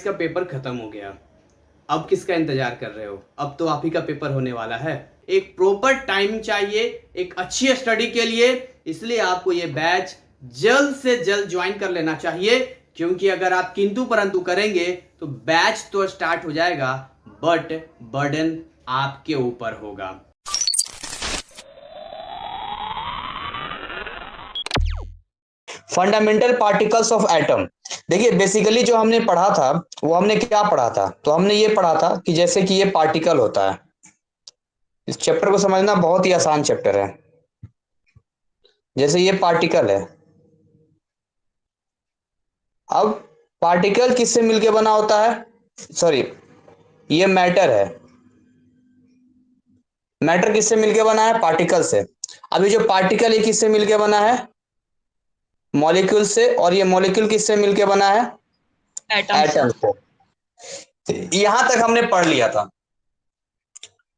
का पेपर खत्म हो गया। अब किसका इंतजार कर रहे हो? अब तो आप ही का पेपर होने वाला है। एक प्रॉपर टाइम चाहिए एक अच्छी स्टडी के लिए, इसलिए आपको ये बैच जल्द से जल्द ज्वाइन कर लेना चाहिए। क्योंकि अगर आप किंतु परंतु करेंगे तो बैच तो स्टार्ट हो जाएगा, बट बर्डन आपके ऊपर होगा। Fundamental particles of atom. देखिए बेसिकली जो हमने पढ़ा था वो हमने क्या पढ़ा था, तो हमने ये पढ़ा था कि जैसे कि ये पार्टिकल होता है। इस चैप्टर को समझना बहुत ही आसान चैप्टर है। जैसे ये पार्टिकल है। अब पार्टिकल किससे मिलके बना होता है? सॉरी, ये मैटर है। मैटर किससे मिलके बना है? पार्टिकल से। अभी जो पार्टिकल ये किससे मिलके बना है? मॉलिक्यूल से। और ये मॉलिक्यूल किससे मिलके बना है? एटम से। एटम से। यहां तक हमने पढ़ लिया था।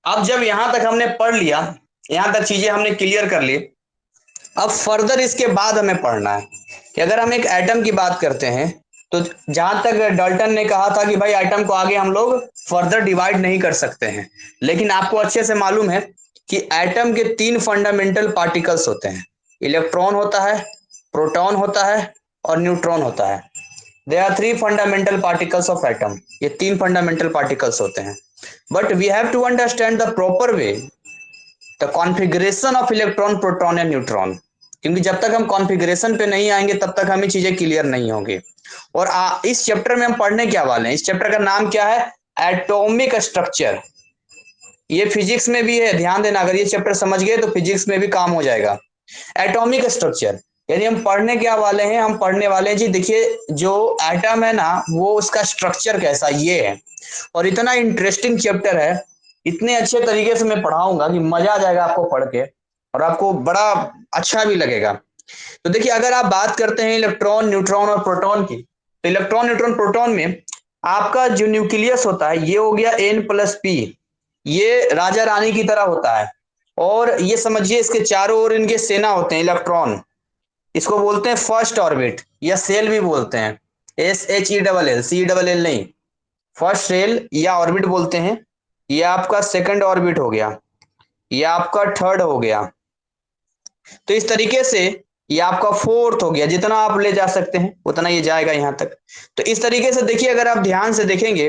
अब जब यहां तक हमने पढ़ लिया, यहां तक चीजें हमने क्लियर कर ली, अब फर्दर इसके बाद हमें पढ़ना है कि अगर हम एक एटम की बात करते हैं तो जहां तक डाल्टन ने कहा था कि भाई एटम को आगे हम लोग फर्दर डिवाइड नहीं कर सकते हैं, लेकिन आपको अच्छे से मालूम है कि एटम के तीन फंडामेंटल पार्टिकल्स होते हैं। इलेक्ट्रॉन होता है, प्रोटॉन होता है और न्यूट्रॉन होता है। There are three fundamental particles of atom. ये तीन फंडामेंटल पार्टिकल्स होते हैं। But we have to understand the proper way the configuration of electron, proton and neutron. क्योंकि जब तक हम कॉन्फ़िगरेशन पे नहीं आएंगे तब तक हमें चीजें क्लियर नहीं होंगी। और इस चैप्टर में हम पढ़ने क्या वाले हैं? इस चैप्टर का नाम क्या है? Atomic structure. ये फिजिक्स में भी है, ध्यान देना, अगर ये चैप्टर समझ गए तो फिजिक्स में भी काम हो जाएगा। एटॉमिक स्ट्रक्चर यानी हम पढ़ने क्या वाले हैं? हम पढ़ने वाले हैं जी, देखिए जो एटम है ना वो उसका स्ट्रक्चर कैसा ये है। और इतना इंटरेस्टिंग चैप्टर है, इतने अच्छे तरीके से मैं पढ़ाऊंगा कि मजा आ जाएगा आपको पढ़ के, और आपको बड़ा अच्छा भी लगेगा। तो देखिए अगर आप बात करते हैं इलेक्ट्रॉन, न्यूट्रॉन और प्रोटॉन की, तो इलेक्ट्रॉन, न्यूट्रॉन, प्रोटॉन में आपका जो न्यूक्लियस होता है ये हो गया N+P। ये राजा रानी की तरह होता है। और ये समझिए इसके चारों ओर इनके सेना होते हैं इलेक्ट्रॉन। इसको बोलते हैं फर्स्ट ऑर्बिट या सेल भी बोलते हैं। SHELL, CELL नहीं, फर्स्ट सेल या ऑर्बिट बोलते हैं। ये आपका सेकंड ऑर्बिट हो गया, ये आपका थर्ड हो गया। तो इस तरीके से ये आपका फोर्थ हो गया। जितना आप ले जा सकते हैं उतना ये जाएगा यहां तक। तो इस तरीके से देखिए, अगर आप ध्यान से देखेंगे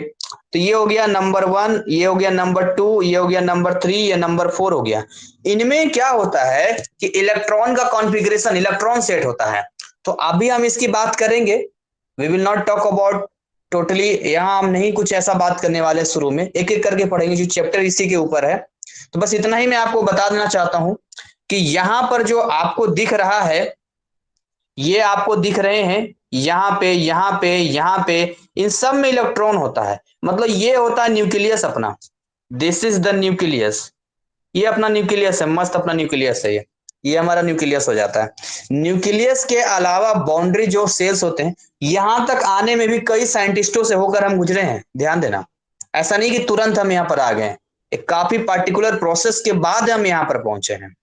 तो ये हो गया नंबर 1, ये हो गया नंबर 2, ये हो गया नंबर 3, ये नंबर 4 हो गया। इनमें क्या होता है कि इलेक्ट्रॉन का कॉन्फ़िगरेशन, इलेक्ट्रॉन सेट होता है। तो अभी हम इसकी बात करेंगे। We will not talk about totally, यहाँ हम नहीं कुछ ऐसा बात करने वाले, शुरू में एक एक करके पढ़ेंगे जो चैप्टर इसी के ऊपर है। तो बस इतना ही मैं आपको बता देना चाहता हूं कि यहां पर जो आपको दिख रहा है, ये आपको दिख रहे हैं यहाँ पे, यहाँ पे, यहाँ पे, इन सब में इलेक्ट्रॉन होता है। मतलब ये होता है न्यूक्लियस अपना। This is the nucleus. ये अपना न्यूक्लियस है, मस्त अपना न्यूक्लियस है ये हमारा न्यूक्लियस हो जाता है। न्यूक्लियस के अलावा बाउंड्री जो सेल्स होते हैं, यहां तक आने में भी कई साइंटिस्टों से होकर हम गुजरे हैं, ध्यान देना। ऐसा नहीं कि तुरंत हम यहाँ पर आ गए, एक काफी पार्टिकुलर प्रोसेस के बाद हम यहाँ पर पहुंचे हैं।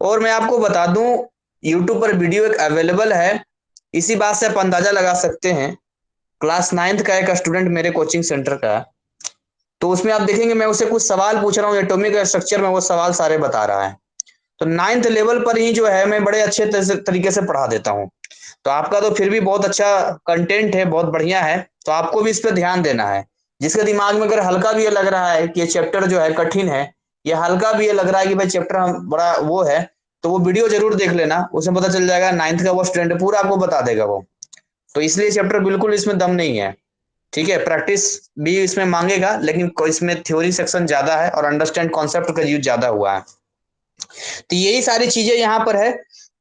और मैं आपको बता दूं, यूट्यूब पर वीडियो एक अवेलेबल है। इसी बात से आप अंदाजा लगा सकते हैं। क्लास 9th का एक स्टूडेंट मेरे कोचिंग सेंटर का है, तो उसमें आप देखेंगे मैं उसे कुछ सवाल पूछ रहा हूँ एटॉमिक स्ट्रक्चर में, वो सवाल सारे बता रहा है। तो 9th लेवल पर ही जो है मैं बड़े अच्छे तरीके से पढ़ा देता हूँ। तो आपका तो फिर भी बहुत अच्छा कंटेंट है, बहुत बढ़िया है, तो आपको भी इस पर ध्यान देना है। जिसके दिमाग में अगर हल्का भी ये लग रहा है कि ये चैप्टर जो है कठिन है, ये हल्का भी ये लग रहा है कि भाई चैप्टर बड़ा वो है, तो वो वीडियो जरूर देख लेना, उसमें पता चल जाएगा। 9th का वो स्टूडेंट पूरा आपको बता देगा वो। तो इसलिए चैप्टर बिल्कुल इसमें दम नहीं है। ठीक है, प्रैक्टिस भी इसमें मांगेगा, लेकिन इसमें थ्योरी सेक्शन ज्यादा है और अंडरस्टैंड कॉन्सेप्ट का यूज ज्यादा हुआ है। तो यही सारी चीजें यहाँ पर है।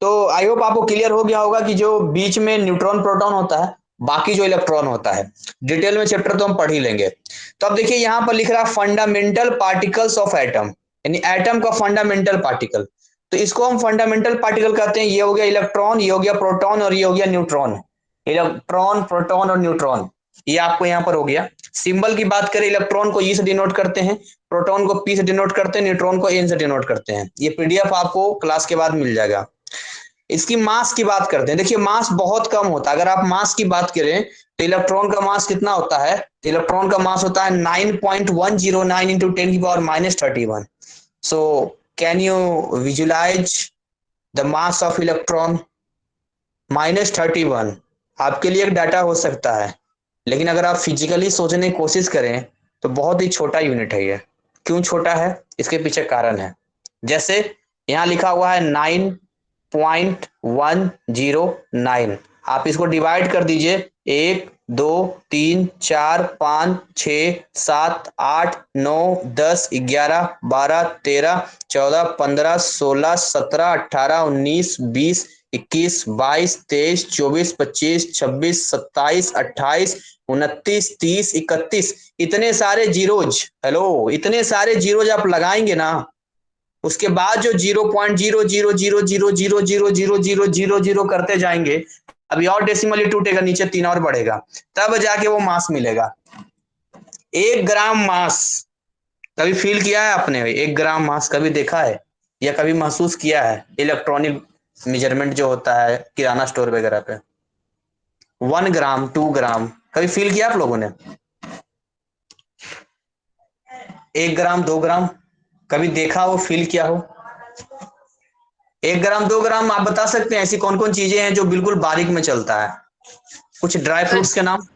तो आई होप आपको क्लियर हो गया होगा कि जो बीच में न्यूट्रॉन, प्रोटॉन होता है, बाकी जो इलेक्ट्रॉन होता है, डिटेल में चैप्टर तो हम पढ़ ही लेंगे। तो अब देखिए यहाँ पर लिख रहा है फंडामेंटल पार्टिकल्स ऑफ एटम, यानी एटम का फंडामेंटल पार्टिकल। तो इसको हम फंडामेंटल पार्टिकल कहते हैं। ये हो गया इलेक्ट्रॉन, ये हो गया प्रोटॉन और ये हो गया न्यूट्रॉन। इलेक्ट्रॉन, प्रोटॉन और न्यूट्रॉन, ये आपको यहाँ पर हो गया। सिंबल की बात करें, इलेक्ट्रॉन को ई से डिनोट करते हैं, प्रोटॉन को पी से डिनोट करते हैं, न्यूट्रॉन को एन से डिनोट करते हैं। ये पीडीएफ आपको क्लास के बाद मिल जाएगा। इसकी मास की बात करते हैं। देखिए मास बहुत कम होता है। अगर आप मास की बात करें तो इलेक्ट्रॉन का मास कितना होता है? इलेक्ट्रॉन का मास होता है 9.109 इंटू 10 की power minus 31। So can you visualise the mass of electron? -31 आपके लिए एक डाटा हो सकता है, लेकिन अगर आप फिजिकली सोचने की कोशिश करें तो बहुत ही छोटा यूनिट है ये। क्यों छोटा है? इसके पीछे कारण है। जैसे यहां लिखा हुआ है 9.109, आप इसको डिवाइड कर दीजिए 1, 2, 3, 4, 5, 6, 7, 8, 9, 10, 11, 12, 13, 14, 15, 16, 17, 18, 19, 20, 21, 22, 23, 24, 25, 26, 27, 28, 29, 30, 31। इतने सारे जीरोज आप लगाएंगे ना, उसके बाद जो 0.0000000000 करते जाएंगे, अभी और डेसिमली टूटेगा, नीचे 3 और बढ़ेगा, तब जाके वो मास मिलेगा। 1 ग्राम मास कभी फील किया है आपने? 1 ग्राम मास कभी देखा है या कभी महसूस किया है? इलेक्ट्रॉनिक मेजरमेंट जो होता है किराना स्टोर वगैरह पे, 1 ग्राम 2 ग्राम कभी फील किया आप लोगों ने? 1 ग्राम 2 ग्राम कभी देखा हो, फील किया हो? 1 ग्राम 2 ग्राम आप बता सकते हैं ऐसी कौन कौन चीजें हैं जो बिल्कुल बारीक में चलता है? कुछ ड्राई फ्रूट्स के नाम,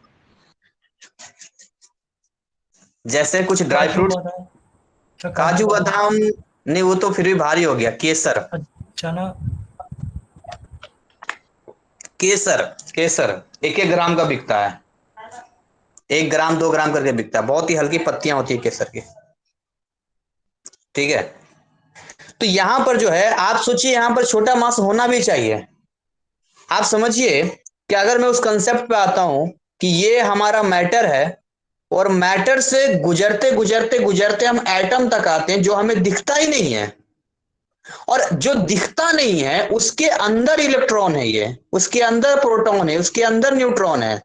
जैसे कुछ ड्राई काजू फ्रूट्स। बादाम। अच्छा, काजू काजू बादाम। बादाम नहीं, वो तो फिर भी भारी हो गया। केसर, चना। केसर, केसर 1 1 ग्राम का बिकता है। 1 ग्राम 2 ग्राम करके बिकता है। बहुत ही हल्की पत्तियां होती है केसर की। ठीक है, तो यहां पर जो है आप सोचिए, यहां पर छोटा मास होना भी चाहिए। आप समझिए कि अगर मैं उस कंसेप्ट पे आता हूं कि ये हमारा मैटर है, और मैटर से गुजरते गुजरते गुजरते हम एटम तक आते हैं जो हमें दिखता ही नहीं है, और जो दिखता नहीं है उसके अंदर इलेक्ट्रॉन है, ये उसके अंदर प्रोटॉन है, उसके अंदर न्यूट्रॉन है।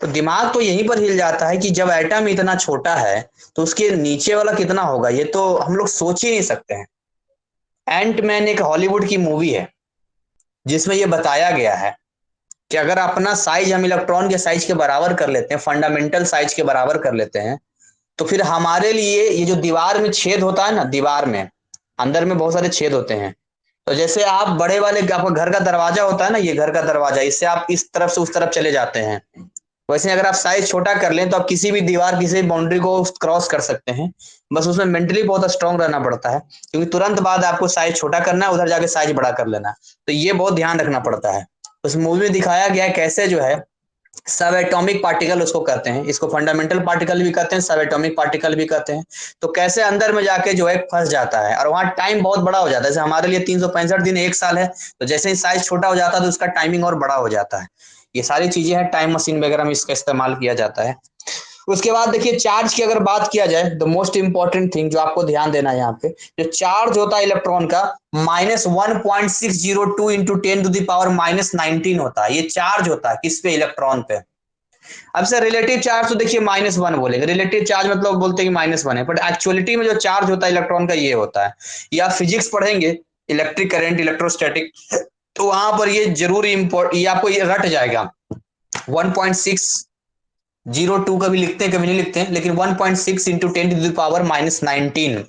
तो दिमाग तो यहीं पर हिल जाता है कि जब एटम इतना छोटा है तो उसके नीचे वाला कितना होगा, ये तो हम लोग सोच ही नहीं सकते हैं। एंटमैन एक हॉलीवुड की मूवी है जिसमें यह बताया गया है कि अगर अपना साइज हम इलेक्ट्रॉन के साइज के बराबर कर लेते हैं, फंडामेंटल साइज के बराबर कर लेते हैं, तो फिर हमारे लिए ये जो दीवार में छेद होता है ना, दीवार में अंदर में बहुत सारे छेद होते हैं। तो जैसे आप बड़े वाले, आपका घर का दरवाजा होता है ना, ये घर का दरवाजा, इससे आप इस तरफ से उस तरफ चले जाते हैं। वैसे अगर आप साइज छोटा कर लें तो आप किसी भी दीवार, किसी भी बाउंड्री को क्रॉस कर सकते हैं। बस उसमें मेंटली बहुत स्ट्रांग रहना पड़ता है, क्योंकि तुरंत बाद आपको साइज छोटा करना है, उधर जाके साइज बड़ा कर लेना है। तो ये बहुत ध्यान रखना पड़ता है। उस मूवी में दिखाया गया है कैसे जो है सब एटॉमिक पार्टिकल उसको कहते हैं, इसको फंडामेंटल पार्टिकल भी कहते हैं, सब एटॉमिक पार्टिकल भी कहते हैं। तो कैसे अंदर में जाके जो है फंस जाता है, और वहां टाइम बहुत बड़ा हो जाता है। जैसे हमारे लिए 365 दिन 1 साल है, तो जैसे ही साइज छोटा हो जाता है तो उसका टाइमिंग और बड़ा हो जाता है। ये सारी चीजें हैं, टाइम मशीन वगैरह में इसका इस्तेमाल किया जाता है। उसके बाद देखिए चार्ज की अगर बात किया जाए, द मोस्ट इंपॉर्टेंट थिंग जो आपको ध्यान देना है यहाँ पे, जो चार्ज होता है इलेक्ट्रॉन का, -1.602 इंटू 10⁻⁻19 होता है। ये चार्ज होता है किस पे? इलेक्ट्रॉन पे। अब सर रिलेटिव चार्ज तो देखिए -1 बोलेंगे, रिलेटिव चार्ज मतलब बोलते हैं कि -1 है, बट एक्चुअलिटी में जो चार्ज होता है इलेक्ट्रॉन का, ये होता है। या फिजिक्स पढ़ेंगे, इलेक्ट्रिक करंट, इलेक्ट्रोस्टैटिक, तो वहां पर ये जरूर ये आपको ये रट जाएगा। 1.602 कभी लिखते हैं कभी नहीं लिखते हैं, लेकिन 1.6 इंटू 10⁻⁻19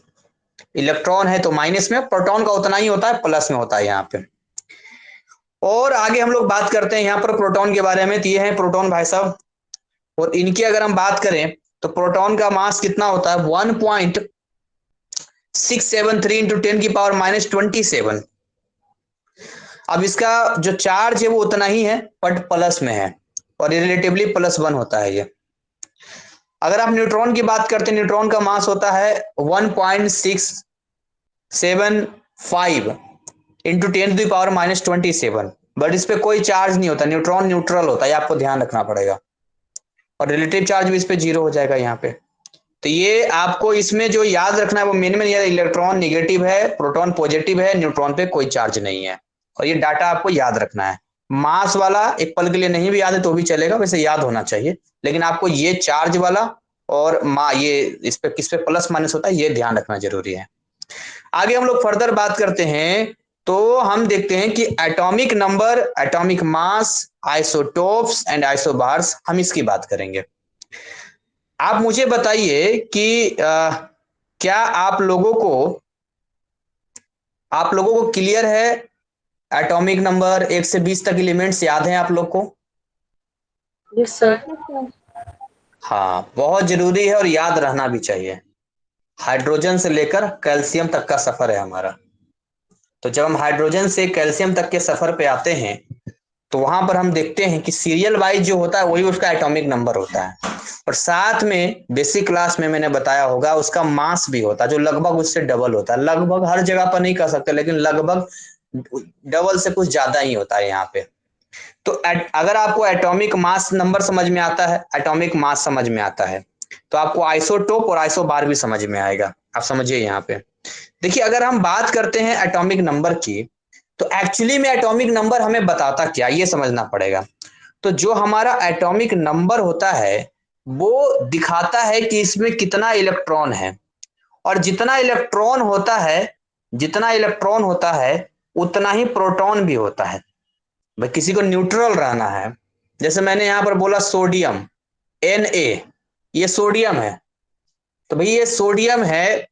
इलेक्ट्रॉन है तो माइनस में, प्रोटॉन का उतना ही होता है, प्लस में होता है यहाँ पे। और आगे हम लोग बात करते हैं यहाँ पर प्रोटॉन के बारे में। तो ये है प्रोटॉन भाई साहब, और इनकी अगर हम बात करें तो प्रोटॉन का मास कितना होता है? 1.673 इंटू 10⁻⁻27। अब इसका जो चार्ज है वो उतना ही है, बट प्लस में है, और रिलेटिवली +1 होता है ये। अगर आप न्यूट्रॉन की बात करते हैं, न्यूट्रॉन का मास होता है 1.675 इंटू 10⁻⁻27, बट इस पे कोई चार्ज नहीं होता, न्यूट्रॉन न्यूट्रल होता है, आपको ध्यान रखना पड़ेगा। और रिलेटिव चार्ज भी इस पे 0 हो जाएगा यहाँ पे। तो ये आपको इसमें जो याद रखना है वो मेन में, ये इलेक्ट्रॉन निगेटिव है, प्रोटॉन पॉजिटिव है, न्यूट्रॉन पे कोई चार्ज नहीं है, और ये डाटा आपको याद रखना है। मास वाला एक पल के लिए नहीं भी याद है तो भी चलेगा, वैसे याद होना चाहिए, लेकिन आपको ये चार्ज वाला और ये इस पे किस पे प्लस माइनस होता है ये ध्यान रखना जरूरी है। आगे हम लोग फर्दर बात करते हैं तो हम देखते हैं कि atomic number, atomic mass, isotopes and isobars, हम इसकी बात करेंगे। आप मुझे बताइए कि क्या आप लोगों को क्लियर है? एटॉमिक नंबर 1 से 20 तक एलिमेंट्स याद हैं आप लोग को? Yes sir. हाँ, बहुत जरूरी है और याद रहना भी चाहिए। हाइड्रोजन से लेकर कैल्शियम तक का सफर है हमारा। तो जब हम हाइड्रोजन से कैल्शियम तक के सफर पे आते हैं तो वहां पर हम देखते हैं कि सीरियल वाइज जो होता है वही उसका एटॉमिक नंबर होता है, और साथ में बेसिक क्लास में मैंने बताया होगा उसका मास भी होता है जो लगभग उससे डबल होता है। लगभग हर जगह पर नहीं कह सकते, लेकिन लगभग डबल से कुछ ज्यादा ही होता है यहाँ पे। तो अगर आपको एटॉमिक मास नंबर समझ में आता है, एटॉमिक मास समझ में आता है, तो आपको आइसोटोप और आइसोबार भी समझ में आएगा। आप समझिए यहाँ पे। देखिए, अगर हम बात करते हैं एटॉमिक नंबर की, तो एक्चुअली में एटॉमिक नंबर हमें बताता क्या, ये समझना पड़ेगा। तो जो हमारा एटॉमिक नंबर होता है वो दिखाता है कि इसमें कितना इलेक्ट्रॉन है, और जितना इलेक्ट्रॉन होता है उतना ही प्रोटॉन भी होता है। भाई किसी को न्यूट्रल रहना है, जैसे मैंने यहां पर बोला सोडियम, Na, ये सोडियम है। तो भाई ये सोडियम है,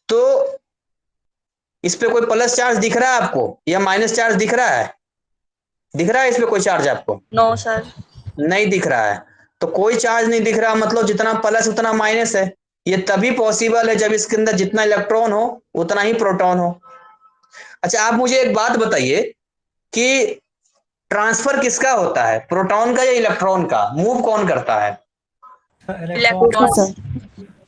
तो इस पे कोई प्लस चार्ज दिख रहा है आपको या माइनस चार्ज दिख रहा है? दिख रहा है इस पे कोई चार्ज आपको? No sir. नहीं दिख रहा है। तो कोई चार्ज नहीं दिख रहा, मतलब जितना प्लस उतना माइनस है। ये तभी पॉसिबल है जब इसके अंदर जितना इलेक्ट्रॉन हो उतना ही प्रोटॉन हो। अच्छा, आप मुझे एक बात बताइए कि ट्रांसफर किसका होता है, प्रोटॉन का या इलेक्ट्रॉन का? मूव कौन करता है? इलेक्ट्रॉन। इलेक्ट्रॉन।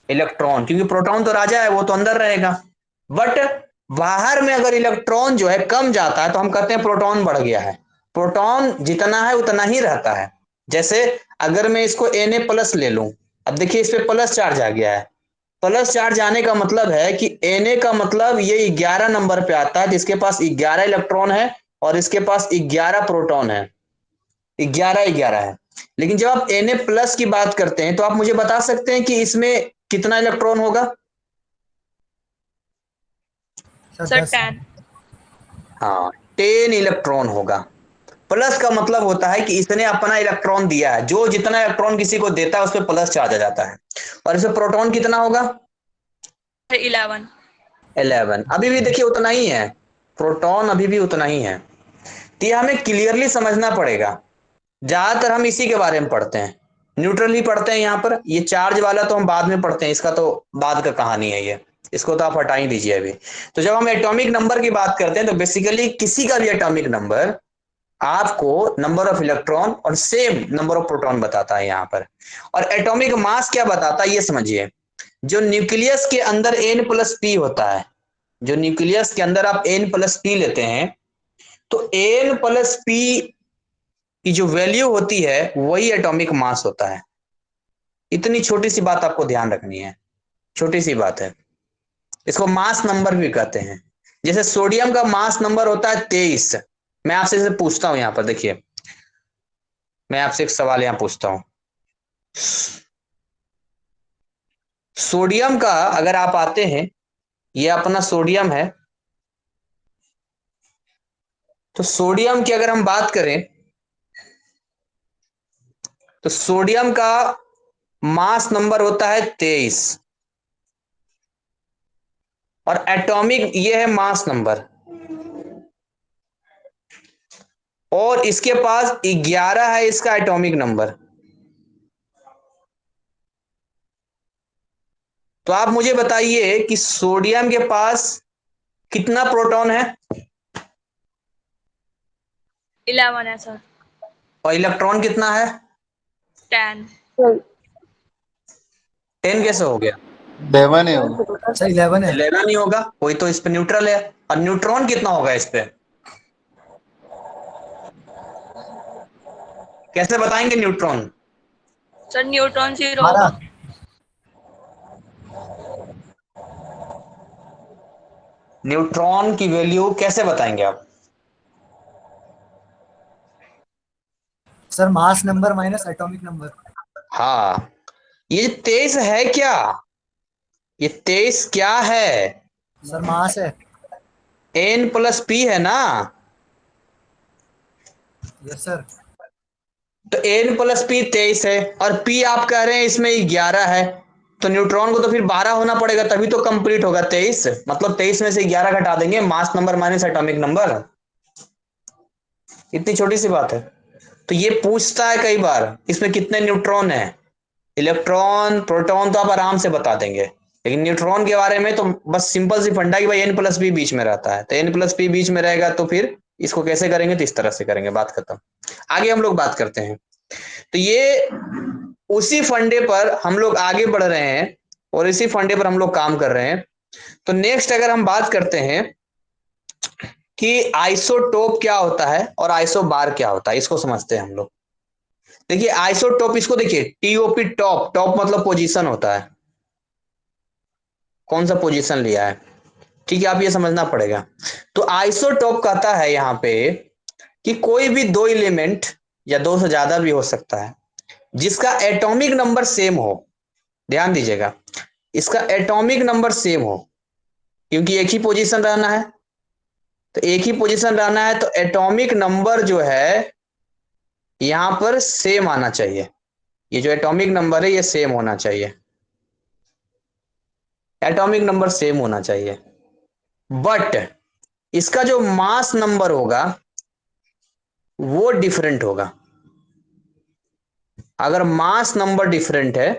इलेक्ट्रॉन, क्योंकि प्रोटॉन तो राजा है, वो तो अंदर रहेगा। बट बाहर में अगर इलेक्ट्रॉन जो है कम जाता है तो हम कहते हैं प्रोटॉन बढ़ गया है। प्रोटॉन जितना है उतना ही रहता है। जैसे अगर मैं इसको Na प्लस ले लूं, अब देखिए इस पे प्लस चार्ज आ गया है। प्लस चार्ज आने का मतलब है कि Na का मतलब ये 11 नंबर पे आता है, जिसके पास 11 इलेक्ट्रॉन है और इसके पास 11 प्रोटॉन है। 11 है। लेकिन जब आप Na प्लस की बात करते हैं तो आप मुझे बता सकते हैं कि इसमें कितना इलेक्ट्रॉन होगा? सर 10। हाँ, 10 इलेक्ट्रॉन होगा। प्लस का मतलब होता है कि इसने अपना इलेक्ट्रॉन दिया है, जो जितना इलेक्ट्रॉन किसी को देता है उस पर प्लस चार्ज आ जाता है। और इसमें प्रोटॉन कितना होगा? 11। 11। अभी भी देखिए उतना ही है, प्रोटॉन अभी भी उतना ही है। तो ये हमें क्लियरली समझना पड़ेगा। ज्यादातर हम इसी के बारे में पढ़ते हैं, न्यूट्रल ही पढ़ते हैं यहाँ पर। ये चार्ज वाला तो हम बाद में पढ़ते हैं, इसका तो बाद का कहानी है ये, इसको तो आप हटा ही दीजिए अभी। तो जब हम एटॉमिक नंबर की बात करते हैं तो बेसिकली किसी का भी एटॉमिक नंबर आपको नंबर ऑफ इलेक्ट्रॉन और सेम नंबर ऑफ प्रोटॉन बताता है यहाँ पर। और एटॉमिक मास क्या बताता है ये समझिए। जो न्यूक्लियस के अंदर N प्लस पी होता है, जो न्यूक्लियस के अंदर आप N प्लस पी लेते हैं, तो N प्लस पी की जो वैल्यू होती है वही एटॉमिक मास होता है। इतनी छोटी सी बात आपको ध्यान रखनी है, छोटी सी बात है। इसको मास नंबर भी कहते हैं। जैसे सोडियम का मास नंबर होता है 23। मैं आपसे इसे पूछता हूं, यहां पर देखिए, मैं आपसे एक सवाल यहां पूछता हूं। सोडियम का अगर आप आते हैं, ये अपना सोडियम है, तो सोडियम की अगर हम बात करें तो सोडियम का मास नंबर होता है 23, और एटॉमिक ये है मास नंबर, और इसके पास 11 है इसका एटॉमिक नंबर। तो आप मुझे बताइए कि सोडियम के पास कितना प्रोटॉन है 11 है सर। और इलेक्ट्रॉन कितना है? 10। 10 कैसे हो गया? 11 है वो। सर 11 है। 11 ही होगा, कोई तो इस पे न्यूट्रल है। और न्यूट्रॉन कितना होगा इस पे? कैसे बताएंगे न्यूट्रॉन? Sir neutron 0 12। होगा। न्यूट्रॉन की वैल्यू कैसे बताएंगे आप? Sir mass number minus atomic number. हाँ, ये 23 है क्या? ये 23 क्या है? सर मास है। N+P है ना? Yes sir. तो N+P 23 है और P आप कह रहे हैं इसमें 11 है, तो न्यूट्रॉन को तो फिर 12 होना पड़ेगा तभी तो कंप्लीट होगा। 23 मतलब 23 में से 11 घटा देंगे, mass number minus atomic number. इतनी छोटी सी बात है। तो ये पूछता है कई बार इसमें कितने न्यूट्रॉन है, इलेक्ट्रॉन प्रोटॉन तो आप आराम से बता देंगे, लेकिन न्यूट्रॉन के बारे में तो बस सिंपल सी फंडा कि भाई N+P बीच में रहता है, तो N+P बीच में रहेगा तो फिर इसको कैसे करेंगे, तो इस तरह से करेंगे, बात खत्म। आगे हम लोग बात करते हैं। तो ये उसी फंडे पर हम लोग आगे बढ़ रहे हैं और इसी फंडे पर हम लोग काम कर रहे हैं। तो नेक्स्ट अगर हम बात करते हैं कि आइसोटोप क्या होता है और आइसोबार क्या होता है, इसको समझते हैं हम लोग। देखिए आइसोटोप, इसको देखिए TOP, टॉप, टॉप मतलब पोजीशन होता है, कौन सा पोजीशन लिया है, ठीक है, आप ये समझना पड़ेगा। तो आइसोटोप कहता है यहां पे कि कोई भी दो एलिमेंट या दो से ज्यादा भी हो सकता है जिसका एटॉमिक नंबर सेम हो, ध्यान दीजिएगा, इसका एटॉमिक नंबर सेम हो, क्योंकि एक ही पोजीशन रहना है, तो एक ही पोजीशन रहना है तो एटॉमिक नंबर जो है यहां पर सेम आना चाहिए। ये जो एटॉमिक नंबर है ये सेम होना चाहिए, एटॉमिक नंबर सेम होना चाहिए। बट इसका जो मास नंबर होगा वो डिफरेंट होगा। अगर मास नंबर डिफरेंट है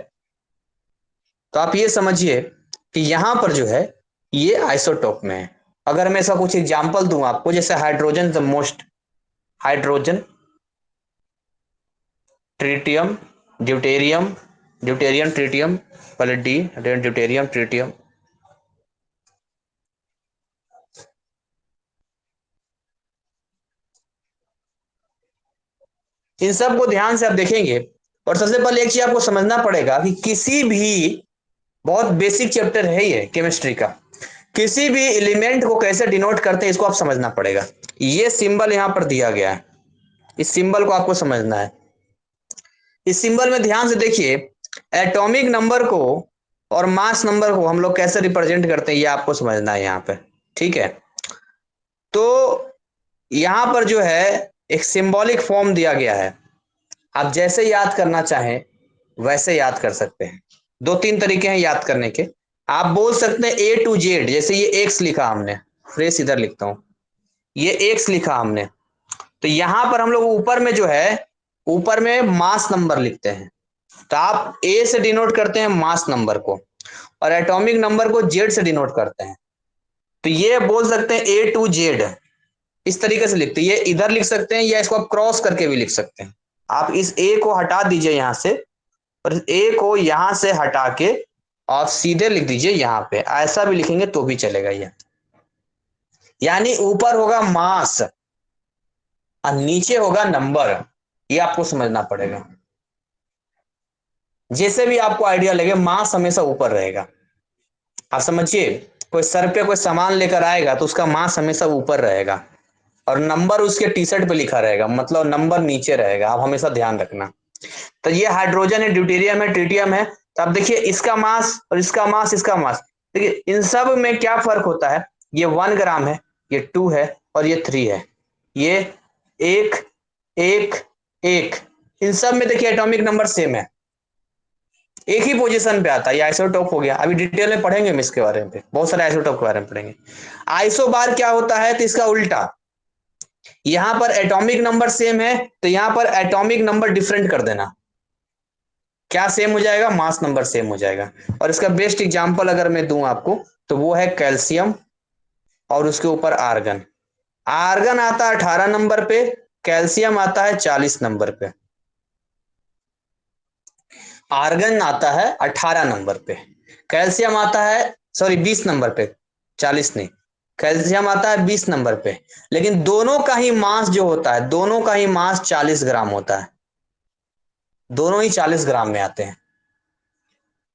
तो आप ये समझिए कि यहां पर जो है ये आइसोटोप में है। अगर मैं इसका कुछ एग्जांपल दूं आपको, जैसे hydrogen the most, hydrogen, tritium, deuterium, deuterium tritium, पहले डी, ड्यूटेरियम ट्रिटियम, इन सब को ध्यान से आप देखेंगे। और सबसे पहले एक चीज आपको समझना पड़ेगा कि किसी भी, बहुत बेसिक चैप्टर है ये केमिस्ट्री का, किसी भी एलिमेंट को कैसे डिनोट करते हैं इसको आप समझना पड़ेगा। ये सिंबल यहां पर दिया गया है, इस सिंबल को आपको समझना है। इस सिंबल में ध्यान से देखिए, एटॉमिक नंबर को और मास नंबर को हम लोग कैसे रिप्रेजेंट करते हैं ये आपको समझना है यहां पे, ठीक है। तो यहां पर जो है एक सिंबॉलिक फॉर्म दिया गया है, आप जैसे याद करना चाहें वैसे याद कर सकते हैं। दो तीन तरीके हैं याद करने के। आप बोल सकते हैं A to Z, जैसे ये एक्स लिखा हमने, फ्रेश इधर लिखता हूं, ये एक्स लिखा हमने, तो यहां पर हम लोग ऊपर में जो है, ऊपर में मास नंबर लिखते हैं, तो आप ए से डिनोट करते हैं मास नंबर को और एटॉमिक नंबर को जेड से डिनोट करते हैं। तो ये बोल सकते हैं A to Z, इस तरीके से लिखते हैं, ये इधर लिख सकते हैं या इसको आप क्रॉस करके भी लिख सकते हैं। आप इस ए को हटा दीजिए यहां से और इस ए को यहां से हटा के आप सीधे लिख दीजिए यहां पे, ऐसा भी लिखेंगे तो भी चलेगा ये। यानी ऊपर होगा मास और नीचे होगा नंबर, ये आपको समझना पड़ेगा। जैसे भी आपको आइडिया लगे, मास हमेशा ऊपर रहेगा। आप समझिए, कोई सर पे कोई सामान लेकर आएगा तो उसका मास हमेशा ऊपर रहेगा और नंबर उसके टी शर्ट पे लिखा रहेगा, मतलब नंबर नीचे रहेगा, आप हमेशा ध्यान रखना। तो ये हाइड्रोजन है, ड्यूटेरियम है, ट्रिटियम है, तो आप देखिए इसका मास और इसका मास, इसका मास, देखिए इन सब में क्या फर्क होता है, ये 1 ग्राम है, ये 2 है और ये 3 है, ये एक, एक, एक, इन सब में देखिए एटॉमिक नंबर सेम है, एक ही पोजीशन पे आता है, ये आइसोटोप हो गया। अभी डिटेल में पढ़ेंगे हम इसके बारे में, बहुत सारे आइसोटोप के बारे में पढ़ेंगे। आइसोबार क्या होता है, तो इसका उल्टा, यहां पर एटॉमिक नंबर सेम है तो यहां पर एटॉमिक नंबर डिफरेंट कर देना, क्या सेम हो जाएगा, मास नंबर सेम हो जाएगा। और इसका बेस्ट एग्जांपल अगर मैं दूं आपको तो वो है कैल्शियम और उसके ऊपर आर्गन। आर्गन आता है 18 नंबर पे, कैल्शियम आता है 40 नंबर पे। आर्गन आता है 18 नंबर पे, कैल्शियम आता है, सॉरी 20 नंबर पे, 40 नहीं, कैल्शियम आता है 20 नंबर पे। लेकिन दोनों का ही मास जो होता है, दोनों का ही मास 40 ग्राम होता है, दोनों ही 40 ग्राम में आते हैं।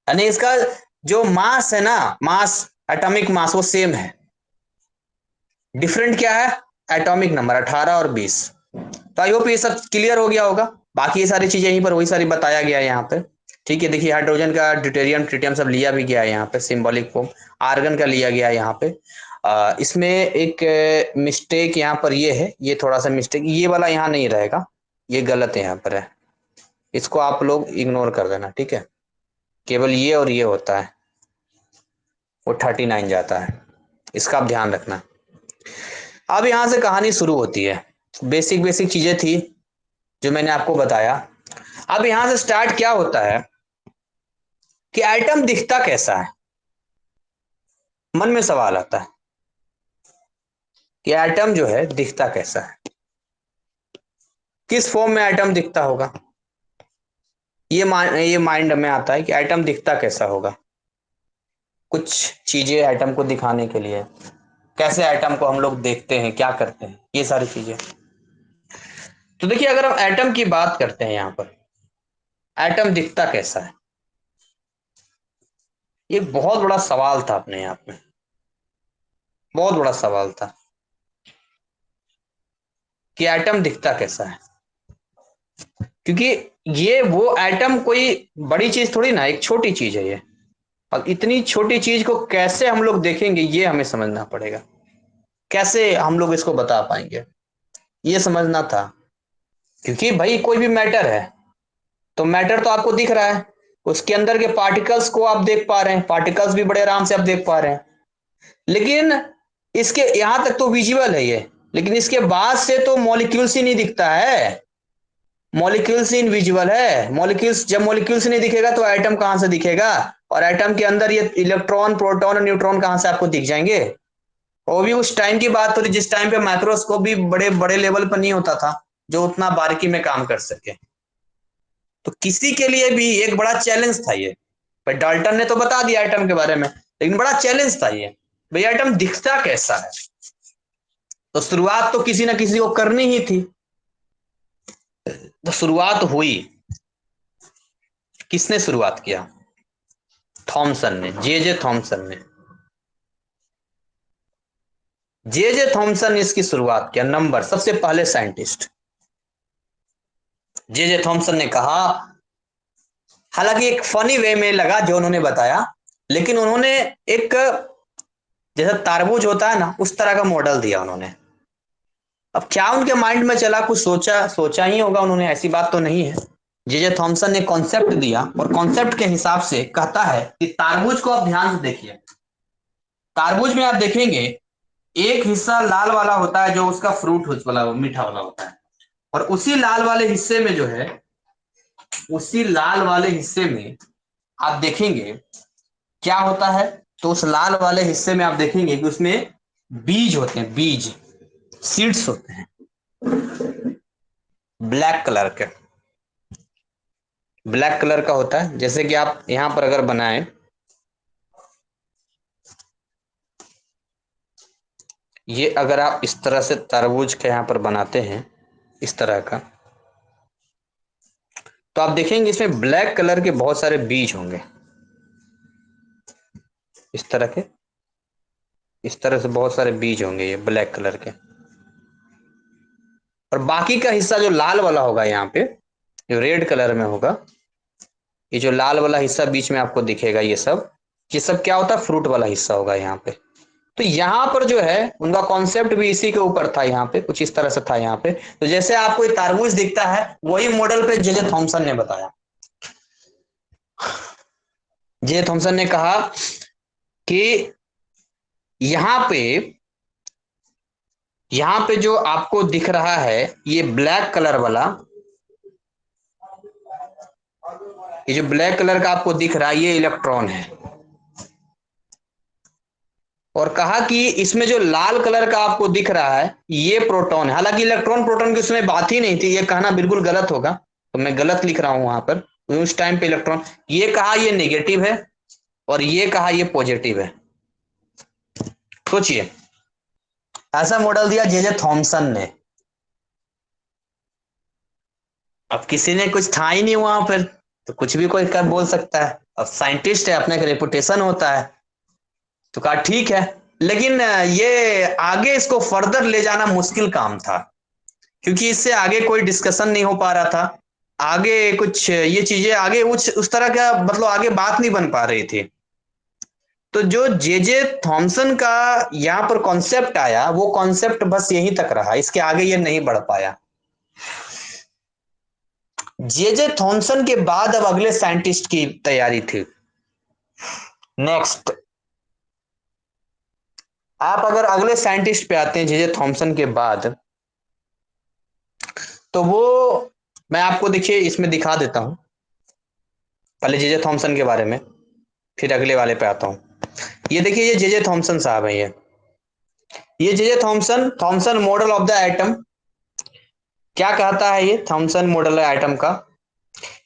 यानी इसका जो मास है ना, मास, एटॉमिक मास वो सेम है, डिफरेंट क्या है, एटॉमिक नंबर 18 और 20। तो आई होप ये सब क्लियर हो गया होगा। बाकी ये सारी चीजें यहीं पर वही सारी बताया गया है यहाँ पे, ठीक है। देखिए हाइड्रोजन का ड्यूटेरियम ट्रिटियम सब लिया भी गया है यहाँ पे, सिंबॉलिक फॉर्म, आर्गन का लिया गया है यहाँ पे। इसमें एक मिस्टेक यहाँ पर ये है, ये थोड़ा सा मिस्टेक, ये वाला यहाँ नहीं रहेगा, ये गलत यहाँ पर है, इसको आप लोग इग्नोर कर देना, ठीक है। केवल ये और ये होता है, वो 39 जाता है, इसका आप ध्यान रखना। अब यहां से कहानी शुरू होती है, बेसिक बेसिक चीजें थी जो मैंने आपको बताया। अब यहां से स्टार्ट क्या होता है कि आइटम दिखता कैसा है। मन में सवाल आता है कि आइटम जो है दिखता कैसा है, किस फॉर्म में आइटम दिखता होगा। ये माइंड में आता है कि आइटम दिखता कैसा होगा। कुछ चीजें आइटम को दिखाने के लिए, कैसे आइटम को हम लोग देखते हैं, क्या करते हैं, ये सारी चीजें। तो देखिए, अगर हम एटम की बात करते हैं, यहां पर एटम दिखता कैसा है, ये बहुत बड़ा सवाल था अपने आप में, बहुत बड़ा सवाल था कि एटम दिखता कैसा है। क्योंकि ये वो एटम कोई बड़ी चीज थोड़ी ना, एक छोटी चीज है ये, और इतनी छोटी चीज को कैसे हम लोग देखेंगे ये हमें समझना पड़ेगा, कैसे हम लोग इसको बता पाएंगे, ये समझना था। क्योंकि भाई कोई भी मैटर है तो मैटर तो आपको दिख रहा है, उसके अंदर के पार्टिकल्स को आप देख पा रहे हैं, पार्टिकल्स भी बड़े आराम से आप देख पा रहे हैं, लेकिन इसके यहां तक तो विजुअल है ये, लेकिन इसके बाद से तो मॉलिक्यूल्स ही नहीं दिखता है, मॉलिक्यूल्स इनविजिबल है। मॉलिक्यूल्स, जब मॉलिक्यूल्स नहीं दिखेगा तो एटम कहां से दिखेगा, और एटम के अंदर ये इलेक्ट्रॉन, प्रोटॉन और न्यूट्रॉन कहां से आपको दिख जाएंगे। वो भी उस टाइम की बात हो रही जिस टाइम पे माइक्रोस्कोप भी बड़े बड़े लेवल पर नहीं होता था जो उतना बारीकी में काम कर सके। तो किसी के लिए भी एक बड़ा चैलेंज था ये। भाई डाल्टन ने तो बता दिया एटम के बारे में, लेकिन बड़ा चैलेंज था ये, भाई एटम दिखता कैसा है। तो शुरुआत तो किसी ना किसी को करनी ही थी। तो शुरुआत हुई, किसने शुरुआत किया, थॉमसन ने, जे थॉमसन ने। जे थॉमसन ने इसकी शुरुआत किया, नंबर सबसे पहले साइंटिस्ट जे थॉमसन ने कहा। हालांकि एक फनी वे में लगा जो उन्होंने बताया, लेकिन उन्होंने एक, जैसा तारबूज होता है ना, उस तरह का मॉडल दिया उन्होंने। अब क्या उनके माइंड में चला, कुछ सोचा सोचा ही होगा उन्होंने, ऐसी बात तो नहीं है। जे थॉमसन ने कॉन्सेप्ट दिया, और कॉन्सेप्ट के हिसाब से कहता है कि तारबूज को आप ध्यान से देखिए, तारबूज में आप देखेंगे एक हिस्सा लाल वाला होता है जो उसका फ्रूट वाला मीठा वाला होता है, और उसी लाल वाले हिस्से में जो है, उसी लाल वाले हिस्से में आप देखेंगे क्या होता है। तो उस लाल वाले हिस्से में आप देखेंगे कि उसमें बीज होते हैं, बीज, सीड्स होते हैं, ब्लैक कलर के, ब्लैक कलर का होता है। जैसे कि आप यहां पर अगर बनाएं, ये अगर आप इस तरह से तरबूज के यहां पर बनाते हैं, इस तरह का, तो आप देखेंगे इसमें ब्लैक कलर के बहुत सारे बीज होंगे, इस तरह के, इस तरह से बहुत सारे बीज होंगे ये ब्लैक कलर के। और बाकी का हिस्सा जो लाल वाला होगा यहाँ पे, जो रेड कलर में होगा, ये जो लाल वाला हिस्सा बीच में आपको दिखेगा, ये सब क्या होता है, फ्रूट वाला हिस्सा होगा यहाँ पे। तो यहाँ पर जो है उनका कॉन्सेप्ट भी इसी के ऊपर था, यहाँ पे कुछ इस तरह से था यहाँ पे। तो जैसे आपको ये तारबूज दिखता है, वही मॉडल पे जे थॉमसन ने बताया। जे थॉमसन ने कहा कि यहाँ पे जो आपको दिख रहा है, ये ब्लैक कलर वाला, ये जो ब्लैक कलर का आपको दिख रहा है, ये इलेक्ट्रॉन है। और कहा कि इसमें जो लाल कलर का आपको दिख रहा है, ये प्रोटॉन है। हालांकि इलेक्ट्रॉन प्रोटॉन की उसमें बात ही नहीं थी, ये कहना बिल्कुल गलत होगा, तो मैं गलत लिख रहा हूं वहां पर। उस टाइम पे इलेक्ट्रॉन, ये कहा ये नेगेटिव है, और ये कहा ये पॉजिटिव है। सोचिए, ऐसा मॉडल दिया जे थॉमसन ने। अब किसी ने, कुछ था ही नहीं वहां पर, तो कुछ भी कोई कर बोल सकता है। अब साइंटिस्ट है, अपने का रेपुटेशन होता है, तो कहा ठीक है। लेकिन ये आगे इसको फर्दर ले जाना मुश्किल काम था, क्योंकि इससे आगे कोई डिस्कशन नहीं हो पा रहा था। आगे कुछ ये चीजें आगे उस तरह का, मतलब आगे बात नहीं बन पा रही थी। तो जो जे जे थॉमसन का यहां पर कॉन्सेप्ट आया वो कॉन्सेप्ट बस यहीं तक रहा, इसके आगे ये नहीं बढ़ पाया। जे जे थॉमसन के बाद अब अगले साइंटिस्ट की तैयारी थी। नेक्स्ट आप अगर अगले साइंटिस्ट पे आते हैं जे जे थॉमसन के बाद, तो वो मैं आपको देखिए इसमें दिखा देता हूं, पहले जे जे थॉमसन के बारे में, फिर अगले वाले पे आता हूं। ये देखिए ये जे जे थॉमसन साहब है, ये J J Thomson, Thomson model of the atom. क्या कहता है ये थॉमसन मॉडल एटम का?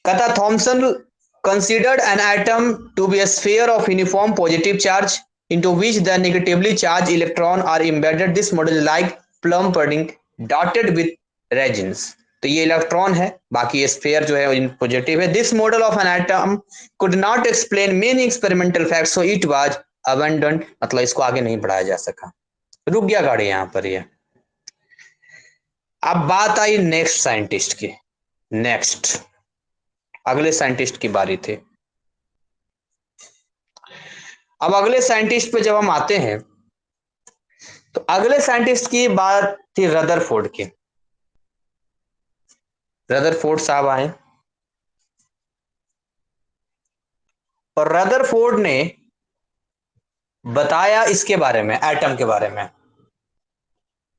कहता Thomson considered an atom to be a sphere of uniform positive charge into which the negatively charged electron are embedded. This model is like plum pudding dotted with raisins. तो ये electron है, बाकी ये sphere जो है positive है। This model of an atom could not explain many experimental facts, so it was abandoned. मतलब इसको आगे नहीं बढ़ाया जा सका, रुक गया गाड़ी यहां पर ये। अब बात आई नेक्स्ट साइंटिस्ट की। नेक्स्ट अगले साइंटिस्ट की बारी थी। अब अगले साइंटिस्ट पे जब हम आते हैं तो अगले साइंटिस्ट की बात थी रदरफोर्ड की। रदरफोर्ड साहब आए और रदरफोर्ड ने बताया इसके बारे में, एटम के बारे में।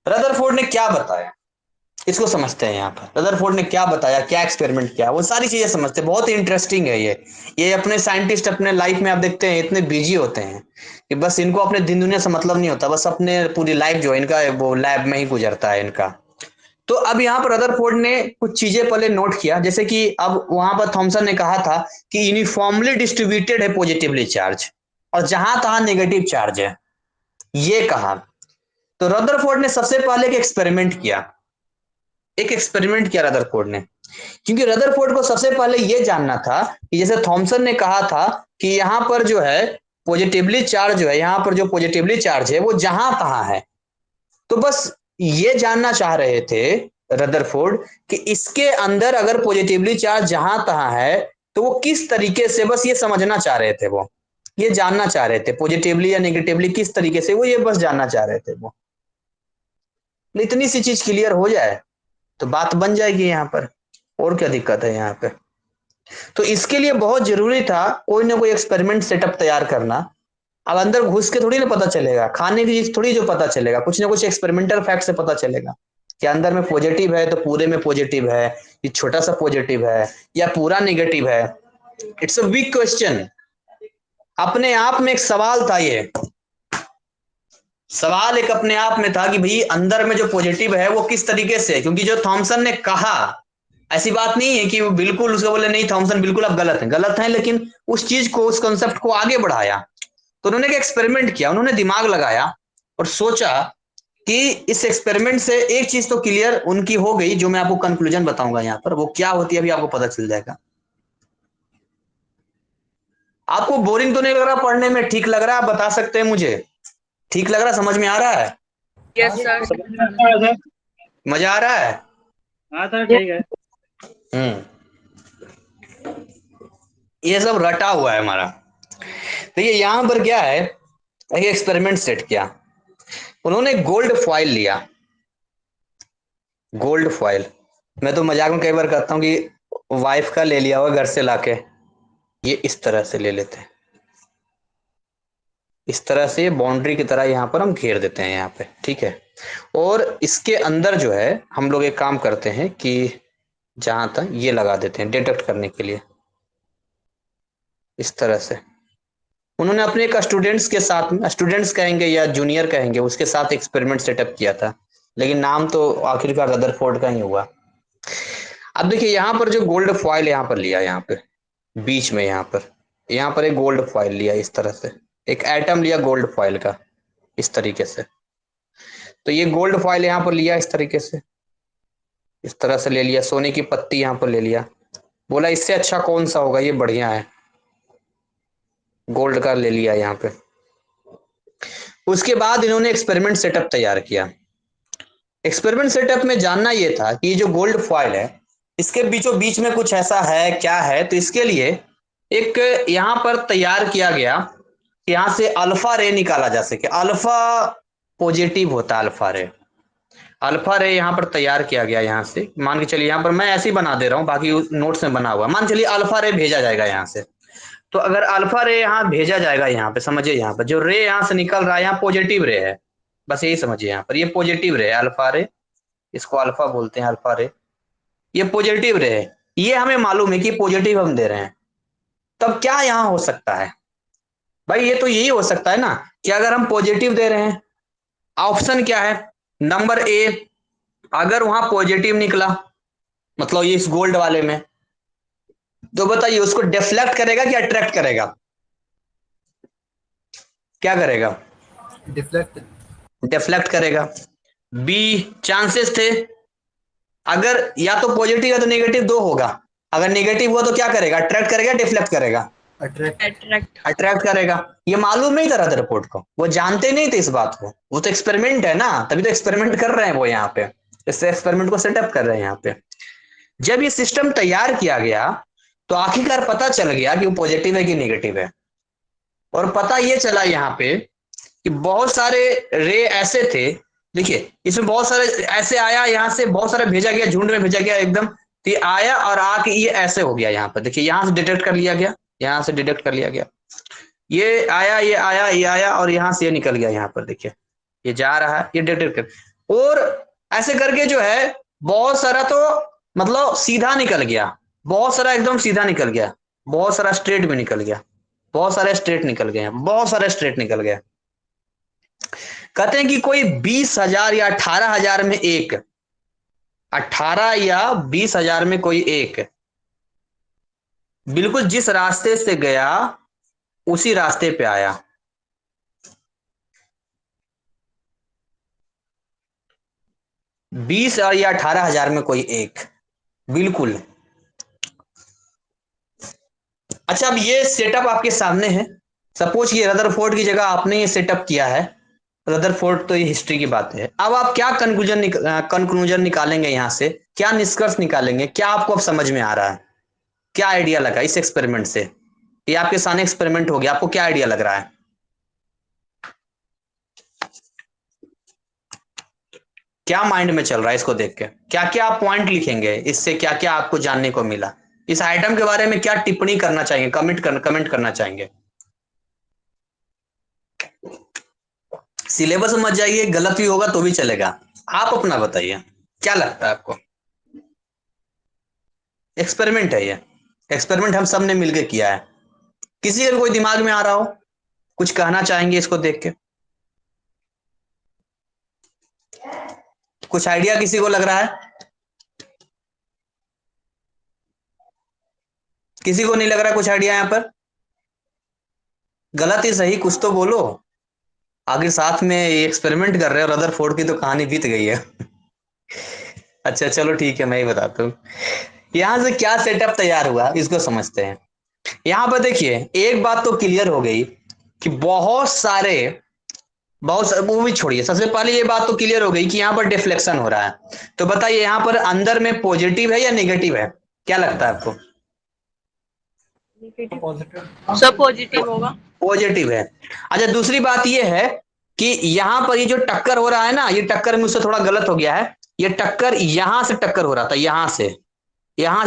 रदरफोर्ड ने क्या बताया इसको समझते हैं। यहाँ पर रदरफोर्ड ने क्या बताया, क्या एक्सपेरिमेंट किया, वो सारी चीजें समझते हैं। बहुत इंटरेस्टिंग है ये अपने साइंटिस्ट अपने लाइफ में आप देखते हैं इतने बिजी होते हैं कि बस इनको अपने दिन दुनिया से मतलब नहीं होता, बस अपने पूरी लाइफ जो है इनका वो लैब में ही गुजरता है इनका। तो अब यहाँ पर रदरफोर्ड ने कुछ चीजें पहले नोट किया, जैसे कि अब वहां पर थॉमसन ने कहा था कि यूनिफॉर्मली डिस्ट्रीब्यूटेड है पॉजिटिवली चार्ज और जहां तहां नेगेटिव चार्ज है, ये कहा। तो रदरफोर्ड ने सबसे पहले एक एक्सपेरिमेंट किया रदरफोर्ड ने, क्योंकि रदरफोर्ड को सबसे पहले यह जानना था कि जैसे थॉमसन ने कहा था कि यहां पर जो है पॉजिटिवली चार्ज जो है, यहां पर जो पॉजिटिवली चार्ज है वो जहां तहां है। तो बस ये जानना चाह रहे थे रदरफोर्ड कि इसके अंदर अगर पॉजिटिवली चार्ज जहां तहां है तो वो किस तरीके से, बस ये समझना चाह रहे थे, वो ये जानना चाह रहे थे पॉजिटिवली या नेगेटिवली किस तरीके से, वो ये बस जानना चाह रहे थे वो। इतनी सी चीज क्लियर हो जाए तो बात बन जाएगी यहाँ पर, और क्या दिक्कत है यहाँ पे। तो इसके लिए बहुत जरूरी था कोई ना कोई एक्सपेरिमेंट सेटअप तैयार करना। अब अंदर घुस के थोड़ी ना पता चलेगा, खाने की चीज थोड़ी जो पता चलेगा, कुछ ना कुछ एक्सपेरिमेंटल फैक्ट से पता चलेगा कि अंदर में पॉजिटिव है तो पूरे में पॉजिटिव है, ये छोटा सा पॉजिटिव है या पूरा नेगेटिव है। इट्स अ बिग क्वेश्चन, अपने आप में एक सवाल था ये। सवाल एक अपने आप में था कि भाई अंदर में जो पॉजिटिव है वो किस तरीके से, क्योंकि जो थॉमसन ने कहा, ऐसी बात नहीं है कि वो बिल्कुल उसको बोले नहीं थॉमसन बिल्कुल आप गलत हैं, लेकिन उस चीज को, उस कॉन्सेप्ट को आगे बढ़ाया। तो उन्होंने एक एक्सपेरिमेंट किया, उन्होंने दिमाग लगाया और सोचा कि इस एक्सपेरिमेंट से एक चीज तो क्लियर उनकी हो गई, जो मैं आपको कंक्लूजन बताऊंगा यहाँ पर, वो क्या होती है अभी आपको पता चल जाएगा। आपको बोरिंग तो नहीं लग रहा पढ़ने में? ठीक लग रहा है? आप बता सकते हैं मुझे, ठीक लग रहा, समझ में आ रहा है? Yes sir. मजा आ रहा है? हाँ सर ठीक है। ये सब रटा हुआ है हमारा। देखिए यहां पर क्या है, एक एक्सपेरिमेंट सेट किया उन्होंने, गोल्ड फॉइल लिया। गोल्ड फॉइल, मैं तो मजाक में कई बार कहता हूं कि वाइफ का ले लिया हुआ घर से लाके, ये इस तरह से ले लेते हैं, इस तरह से बाउंड्री की तरह यहां पर हम घेर देते हैं यहाँ पे, ठीक है। और इसके अंदर जो है हम लोग एक काम करते हैं कि जहां तक ये लगा देते हैं डिटेक्ट करने के लिए, इस तरह से। उन्होंने अपने एक स्टूडेंट्स के साथ में, स्टूडेंट्स कहेंगे या जूनियर कहेंगे, उसके साथ एक्सपेरिमेंट सेटअप किया था, लेकिन नाम तो आखिरकार रदरफोर्ड का ही हुआ। अब देखिए यहाँ पर जो गोल्ड फॉइल यहाँ पर लिया, यहाँ पे बीच में, यहाँ पर एक गोल्ड फॉइल लिया इस तरह से, एक एटम लिया गोल्ड फॉइल का इस तरीके से। तो ये गोल्ड फॉइल यहाँ पर लिया इस तरीके से, इस तरह से ले लिया, सोने की पत्ती यहाँ पर ले लिया, बोला इससे अच्छा कौन सा होगा, ये बढ़िया है, गोल्ड का ले लिया यहाँ पे। उसके बाद इन्होंने एक्सपेरिमेंट सेटअप तैयार किया। एक्सपेरिमेंट सेटअप में जानना यह था कि जो गोल्ड फॉइल है इसके बीचों बीच में कुछ ऐसा है क्या है। तो इसके लिए एक यहाँ पर तैयार किया गया कि यहां से अल्फा रे निकाला जा सके। अल्फा पॉजिटिव होता है, अल्फा रे। अल्फा रे यहां पर तैयार किया गया, यहां से मान के चलिए, यहां पर मैं ऐसे ही बना दे रहा हूं, बाकी नोट्स में बना हुआ। मान चलिए अल्फा रे भेजा जाएगा यहां से। तो अगर अल्फा रे यहां भेजा जाएगा, यहां पे समझिए, यहां पर जो रे यहां से निकल रहा है, यहाँ पॉजिटिव रे है, बस यही समझिए। यहां पर ये पॉजिटिव रे है, अल्फा रे, इसको अल्फा बोलते हैं, अल्फा रे, ये पॉजिटिव रे है। ये हमें मालूम है कि पॉजिटिव हम दे रहे हैं। तब क्या यहां हो सकता है भाई? ये तो यही हो सकता है ना कि अगर हम पॉजिटिव दे रहे हैं, ऑप्शन क्या है? नंबर ए, अगर वहां पॉजिटिव निकला, मतलब ये इस गोल्ड वाले में, तो बताइए उसको डिफ्लेक्ट करेगा कि अट्रैक्ट करेगा? क्या करेगा? डिफ्लेक्ट। डिफ्लेक्ट करेगा। बी, चांसेस थे, अगर या तो पॉजिटिव या तो नेगेटिव, दो होगा। अगर नेगेटिव हुआ तो क्या करेगा? अट्रैक्ट करेगा, डिफ्लेक्ट करेगा? अट्रैक्ट। अट्रैक्ट। अट्रैक्ट करेगा। ये मालूम नहीं था रदर रिपोर्ट को, वो जानते नहीं थे इस बात को। वो तो एक्सपेरिमेंट है ना, तभी तो एक्सपेरिमेंट कर रहे हैं वो यहाँ पे, इससे एक्सपेरिमेंट को सेटअप कर रहे हैं यहाँ पे। जब ये सिस्टम तैयार किया गया तो आखिरकार पता चल गया कि वो पॉजिटिव है कि नेगेटिव है। और पता ये चला यहाँ पे कि बहुत सारे रे ऐसे थे, देखिए इसमें बहुत सारे ऐसे आया, यहाँ से बहुत सारे भेजा गया, झुंड में भेजा गया एकदम। तो ये आया और आके ये ऐसे हो गया, यहाँ पर देखिए, यहाँ से डिटेक्ट कर लिया गया, यहाँ से डिटेक्ट कर लिया गया, ये आया, ये आया, ये आया, और यहां से ये निकल गया। यहाँ पर देखिए ये जा रहा है, ये डिटेक्ट कर, और ऐसे करके जो है बहुत सारा तो मतलब सीधा निकल गया, बहुत सारा एकदम सीधा निकल गया, बहुत सारा स्ट्रेट भी निकल गया, बहुत सारे स्ट्रेट निकल गए, बहुत सारे स्ट्रेट निकल गए। कहते हैं कि कोई 20,000 या 18,000 में एक, 18 या 20,000 में कोई एक, बिल्कुल जिस रास्ते से गया उसी रास्ते पे आया। 20 और या 18,000 में कोई एक, बिल्कुल। अच्छा, अब ये सेटअप आपके सामने है। सपोज ये रदरफोर्ड की जगह आपने ये सेटअप किया है। रदरफोर्ड तो ये हिस्ट्री की बात है। अब आप क्या कंक्लूजन निकालेंगे यहां से, क्या निष्कर्ष निकालेंगे? क्या आपको अब समझ में आ रहा है? क्या आइडिया लगा इस एक्सपेरिमेंट से? ये आपके सामने एक्सपेरिमेंट हो गया, आपको क्या आइडिया लग रहा है? क्या माइंड में चल रहा है इसको देख के? क्या क्या आप पॉइंट लिखेंगे इससे? क्या क्या आपको जानने को मिला? इस आइटम के बारे में क्या टिप्पणी करना चाहेंगे, कमेंट करना चाहेंगे? सिलेबस में मत जाइए, गलत भी होगा तो भी चलेगा। आप अपना बताइए, क्या लगता है आपको? एक्सपेरिमेंट है ये, एक्सपेरिमेंट हम सब ने मिलकर किया है। किसी का कोई दिमाग में आ रहा हो, कुछ कहना चाहेंगे इसको देख के? कुछ आइडिया किसी को लग रहा है? किसी को नहीं लग रहा कुछ आइडिया यहां पर? गलत ही सही, कुछ तो बोलो। आगे साथ में एक्सपेरिमेंट कर रहे हो, रदरफोर्ड की तो कहानी बीत गई है। अच्छा चलो ठीक है, मैं ही बताता हूँ। यहां से क्या सेटअप तैयार हुआ इसको समझते हैं। यहां पर देखिए, एक बात तो क्लियर हो गई कि वो भी छोड़िए, सबसे पहले ये बात तो क्लियर हो गई कि यहाँ पर डिफ्लेक्शन हो रहा है। तो बताइए यहाँ पर अंदर में पॉजिटिव है या नेगेटिव है? क्या लगता है आपको? सब पॉजिटिव होगा। पॉजिटिव है। अच्छा, दूसरी बात ये है कि यहाँ पर ये जो टक्कर हो रहा है ना, ये टक्कर में उससे थोड़ा गलत हो गया है। ये टक्कर यहां से टक्कर हो रहा था, यहां से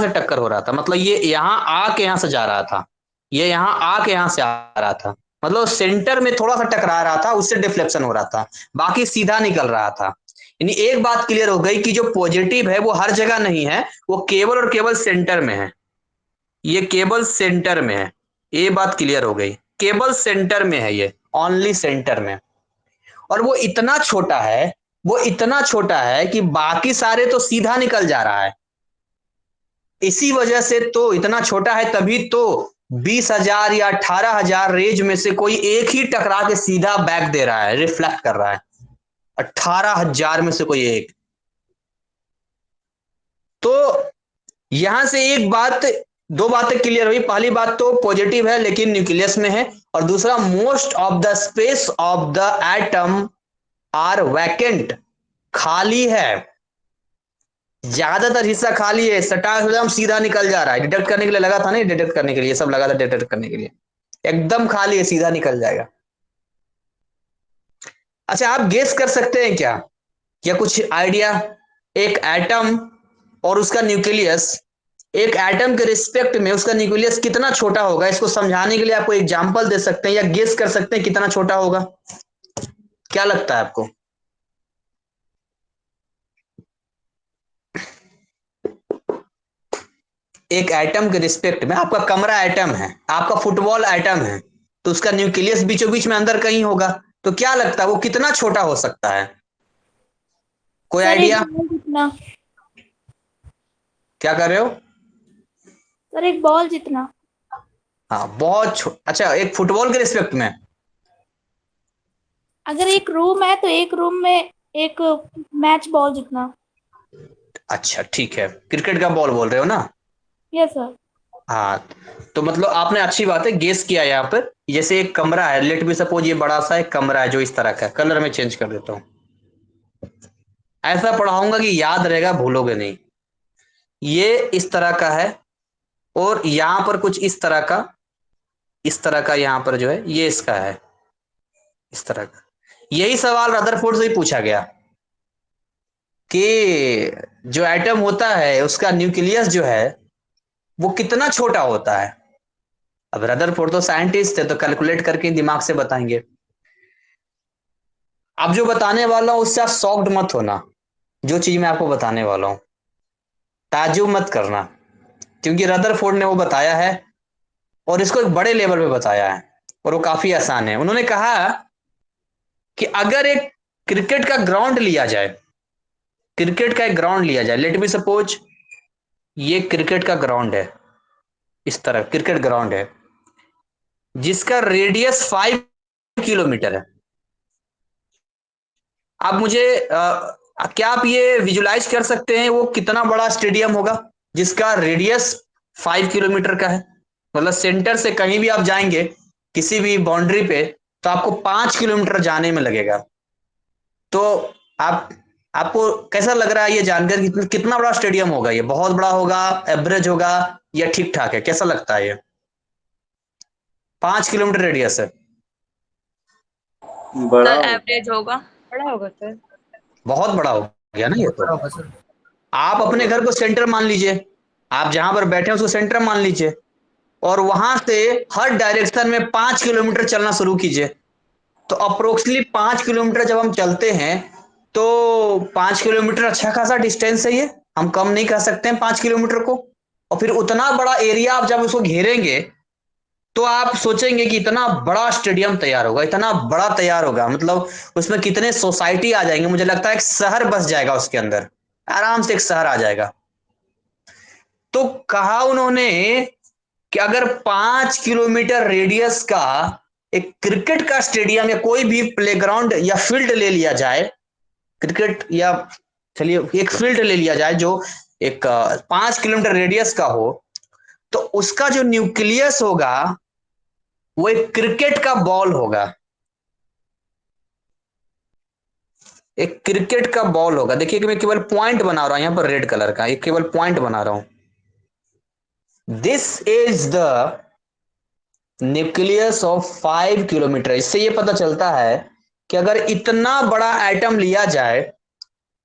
टक्कर हो रहा था, मतलब ये यहां आके यहां से जा रहा था, ये यहां आके यहां से आ रहा था, मतलब सेंटर में थोड़ा सा टकरा रहा था, उससे डिफ्लेक्शन हो रहा था, बाकी सीधा निकल रहा था। यानी एक बात क्लियर हो गई कि जो पॉजिटिव है वो हर जगह नहीं है, वो केवल और केवल सेंटर में है। ये केवल सेंटर में है, ये बात क्लियर हो गई, केवल सेंटर में है ये, ओनली सेंटर में। और वो इतना छोटा है, वो इतना छोटा है कि बाकी सारे तो सीधा निकल जा रहा है। इसी वजह से तो इतना छोटा है, तभी तो 20,000 या 18,000 रेज में से कोई एक ही टकरा के सीधा बैक दे रहा है, रिफ्लेक्ट कर रहा है। 18,000 में से कोई एक। तो यहां से एक बात, दो बातें क्लियर हुई। पहली बात तो पॉजिटिव है लेकिन न्यूक्लियस में है, और दूसरा most of the space of the atom are vacant, खाली है, ज्यादातर हिस्सा खाली है, सटा एकदम सीधा निकल जा रहा है। डिटेक्ट करने के लिए लगा था नहीं, डिटेक्ट करने के लिए सब लगा था, डिटेक्ट करने के लिए। एकदम खाली है, सीधा निकल जाएगा। अच्छा, आप गेस कर सकते हैं क्या, या कुछ आइडिया? एक एटम और उसका न्यूक्लियस, एक एटम के रिस्पेक्ट में उसका न्यूक्लियस कितना छोटा होगा, इसको समझाने के लिए आपको एग्जांपल दे सकते हैं या गेस कर सकते हैं कितना छोटा होगा? क्या लगता है आपको? एक एटम के रिस्पेक्ट में, आपका कमरा एटम है, आपका फुटबॉल एटम है, तो उसका न्यूक्लियस बीचों बीच में अंदर कहीं होगा, तो क्या लगता है वो कितना छोटा हो सकता है? कोई सर एक आइडिया? बॉल जितना। क्या कर रहे हो? सर एक बॉल जितना। हाँ, अच्छा, एक फुटबॉल के रिस्पेक्ट में। अगर एक रूम है तो एक रूम में एक मैच बॉल जितना। अच्छा ठीक है, क्रिकेट का बॉल बोल रहे हो ना? Yes sir. हाँ, तो मतलब आपने अच्छी बात है गेस किया यहाँ पर। जैसे एक कमरा है, लेट बी सपोज ये बड़ा सा एक कमरा है जो इस तरह का है, कलर में चेंज कर देता हूँ, ऐसा पढ़ाऊंगा कि याद रहेगा, भूलोगे नहीं। ये इस तरह का है, और यहां पर कुछ इस तरह का यहां पर जो है ये इसका है, इस तरह का। यही सवाल रदरफोर्ड से ही पूछा गया कि जो एटम होता है उसका न्यूक्लियस जो है वो कितना छोटा होता है। अब रदरफोर्ड तो साइंटिस्ट है, तो कैलकुलेट करके दिमाग से बताएंगे। अब जो बताने वाला हूं उससे आप शॉक्ड मत होना, जो चीज मैं आपको बताने वाला हूं ताज्जुब मत करना, क्योंकि रदरफोर्ड ने वो बताया है और इसको एक बड़े लेवल पे बताया है, और वो काफी आसान है। उन्होंने कहा कि अगर एक क्रिकेट का ग्राउंड लिया जाए, क्रिकेट का एक ग्राउंड लिया जाए, लेट मी सपोज ये क्रिकेट का ग्राउंड है, इस तरह क्रिकेट ग्राउंड है जिसका रेडियस 5 किलोमीटर है। आप मुझे क्या आप ये विजुलाइज कर सकते हैं वो कितना बड़ा स्टेडियम होगा जिसका रेडियस 5 किलोमीटर का है? मतलब सेंटर से कहीं भी आप जाएंगे किसी भी बाउंड्री पे, तो आपको 5 किलोमीटर जाने में लगेगा। तो आप आपको कैसा लग रहा है ये जानकर, कितना बड़ा स्टेडियम होगा? ये बहुत बड़ा होगा, एवरेज होगा, या ठीक ठाक है? कैसा लगता है ये? 5 किलोमीटर रेडियस है, बड़ा सर होगा। एवरेज होगा। बड़ा होगा सर। बहुत बड़ा हो गया ना ये बहुत तो। बड़ा होगा सर। आप अपने घर को सेंटर मान लीजिए, आप जहां पर बैठे हैं उसको सेंटर मान लीजिए, और वहां से हर डायरेक्शन में 5 किलोमीटर चलना शुरू कीजिए। तो अप्रोक्सीमेटली 5 किलोमीटर जब हम चलते हैं, तो 5 किलोमीटर अच्छा खासा डिस्टेंस है ये, हम कम नहीं कह सकते हैं 5 किलोमीटर को। और फिर उतना बड़ा एरिया आप जब उसको घेरेंगे, तो आप सोचेंगे कि इतना बड़ा स्टेडियम तैयार होगा, इतना बड़ा तैयार होगा, मतलब उसमें कितने सोसाइटी आ जाएंगे, मुझे लगता है एक शहर बस जाएगा उसके अंदर, आराम से एक शहर आ जाएगा। तो कहा उन्होंने कि अगर 5 किलोमीटर रेडियस का एक क्रिकेट का स्टेडियम या कोई भी प्लेग्राउंड या फील्ड ले लिया जाए, क्रिकेट या चलिए एक फील्ड ले लिया जाए जो एक 5 किलोमीटर रेडियस का हो, तो उसका जो न्यूक्लियस होगा वो एक क्रिकेट का बॉल होगा, एक क्रिकेट का बॉल होगा। देखिए कि मैं केवल पॉइंट बना रहा हूं यहां पर रेड कलर का, एक केवल पॉइंट बना रहा हूं। This is the nucleus of 5 kilometre. इससे यह पता चलता है कि अगर इतना बड़ा एटम लिया जाए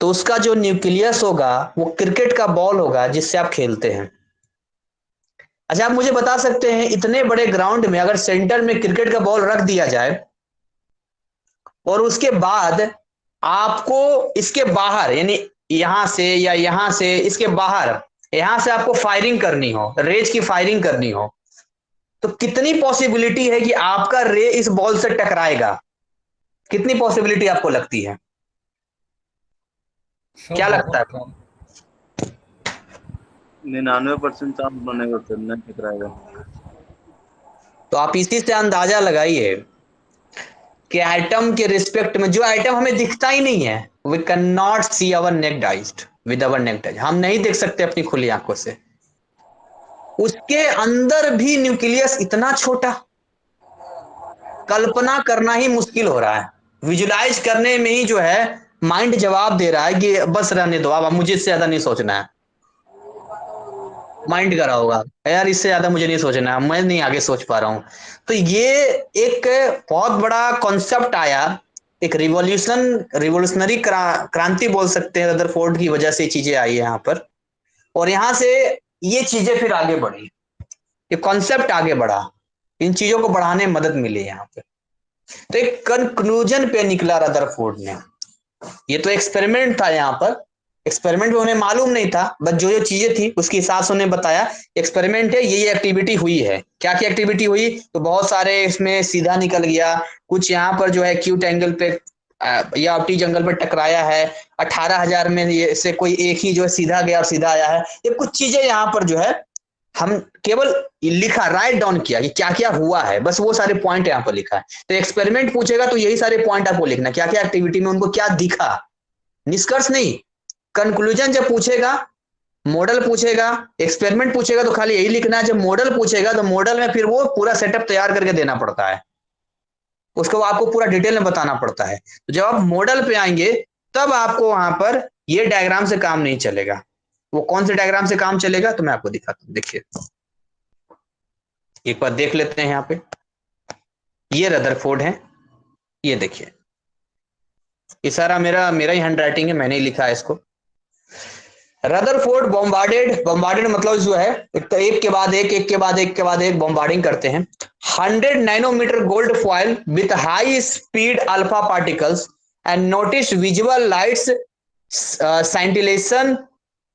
तो उसका जो न्यूक्लियस होगा वो क्रिकेट का बॉल होगा जिससे आप खेलते हैं। अच्छा, आप मुझे बता सकते हैं इतने बड़े ग्राउंड में अगर सेंटर में क्रिकेट का बॉल रख दिया जाए और उसके बाद आपको इसके बाहर, यानी यहां से या यहां से इसके बाहर, यहां से आपको फायरिंग करनी हो, रेज की फायरिंग करनी हो, तो कितनी पॉसिबिलिटी है कि आपका रे इस बॉल से टकराएगा? कितनी पॉसिबिलिटी आपको लगती है? सर क्या लगता बहुत है? कम। 99% चांस बनेगा सर, नहीं टकराएगा। तो आप इसी से अंदाजा लगाइए कि एटम के रिस्पेक्ट में जो एटम हमें दिखता ही नहीं है, we can not see our naked eyes, with our naked eyes हम नहीं देख सकते अपनी खुली आंखों से, उसके अंदर भी न्यूक्लियस इतना छोटा, कल्पना करना ही मुश्किल हो रहा है। विजुलाइज करने में ही जो है माइंड जवाब दे रहा है कि बस रहने दो, अब मुझे इससे ज्यादा नहीं सोचना है। माइंड करा होगा यार, इससे ज्यादा मुझे नहीं सोचना है, मैं नहीं आगे सोच पा रहा हूँ। तो ये एक बहुत बड़ा कॉन्सेप्ट आया, एक रिवोल्यूशनरी क्रांति बोल सकते हैं, रदरफोर्ड की वजह से ये चीजें आई है यहाँ पर। और यहाँ से ये चीजें फिर आगे बढ़ी, ये कॉन्सेप्ट आगे बढ़ा, इन चीजों को बढ़ाने में मदद मिली यहाँ पे। तो एक कंक्लूजन पे निकला रदरफोर्ड ने। ये तो एक्सपेरिमेंट था यहाँ पर, एक्सपेरिमेंट में उन्हें मालूम नहीं था, बस जो जो चीजें थी उसके हिसाब से उन्हें बताया एक्सपेरिमेंट है, ये एक्टिविटी हुई है। क्या क्या एक्टिविटी हुई, तो बहुत सारे इसमें सीधा निकल गया, कुछ यहाँ पर जो है एक्यूट एंगल पे या ऑप्टिक एंगल पे टकराया है, 18,000 में ये से कोई एक ही जो है सीधा गया और सीधा आया है। ये कुछ चीजें यहाँ पर जो है हम केवल लिखा, राइट डाउन किया कि क्या क्या हुआ है, बस वो सारे पॉइंट यहाँ पर लिखा है। तो एक्सपेरिमेंट पूछेगा तो यही सारे पॉइंट आपको लिखना, क्या क्या एक्टिविटी में उनको क्या दिखा, निष्कर्ष नहीं। कंक्लूजन जब पूछेगा, मॉडल पूछेगा, एक्सपेरिमेंट पूछेगा तो खाली यही लिखना है। जब मॉडल पूछेगा तो मॉडल में फिर वो पूरा सेटअप तैयार करके देना पड़ता है, उसको आपको पूरा डिटेल में बताना पड़ता है। तो जब आप मॉडल पे आएंगे तब आपको वहां पर ये डायग्राम से काम नहीं चलेगा। वो कौन से डायग्राम से काम चलेगा तो मैं आपको दिखाता हूं, देखिए एक बार देख लेते हैं। यहाँ पे ये रदरफोर्ड है, ये देखिए, ये सारा मेरा ही हैंड राइटिंग है, मैंने ही लिखा है इसको। रदरफोर्ड बॉम्बार्डेड मतलब जो है एक के बाद एक बॉम्बार्डिंग करते हैं। 100 nanometre gold foil with high speed alpha particles and notice visual lights scintillation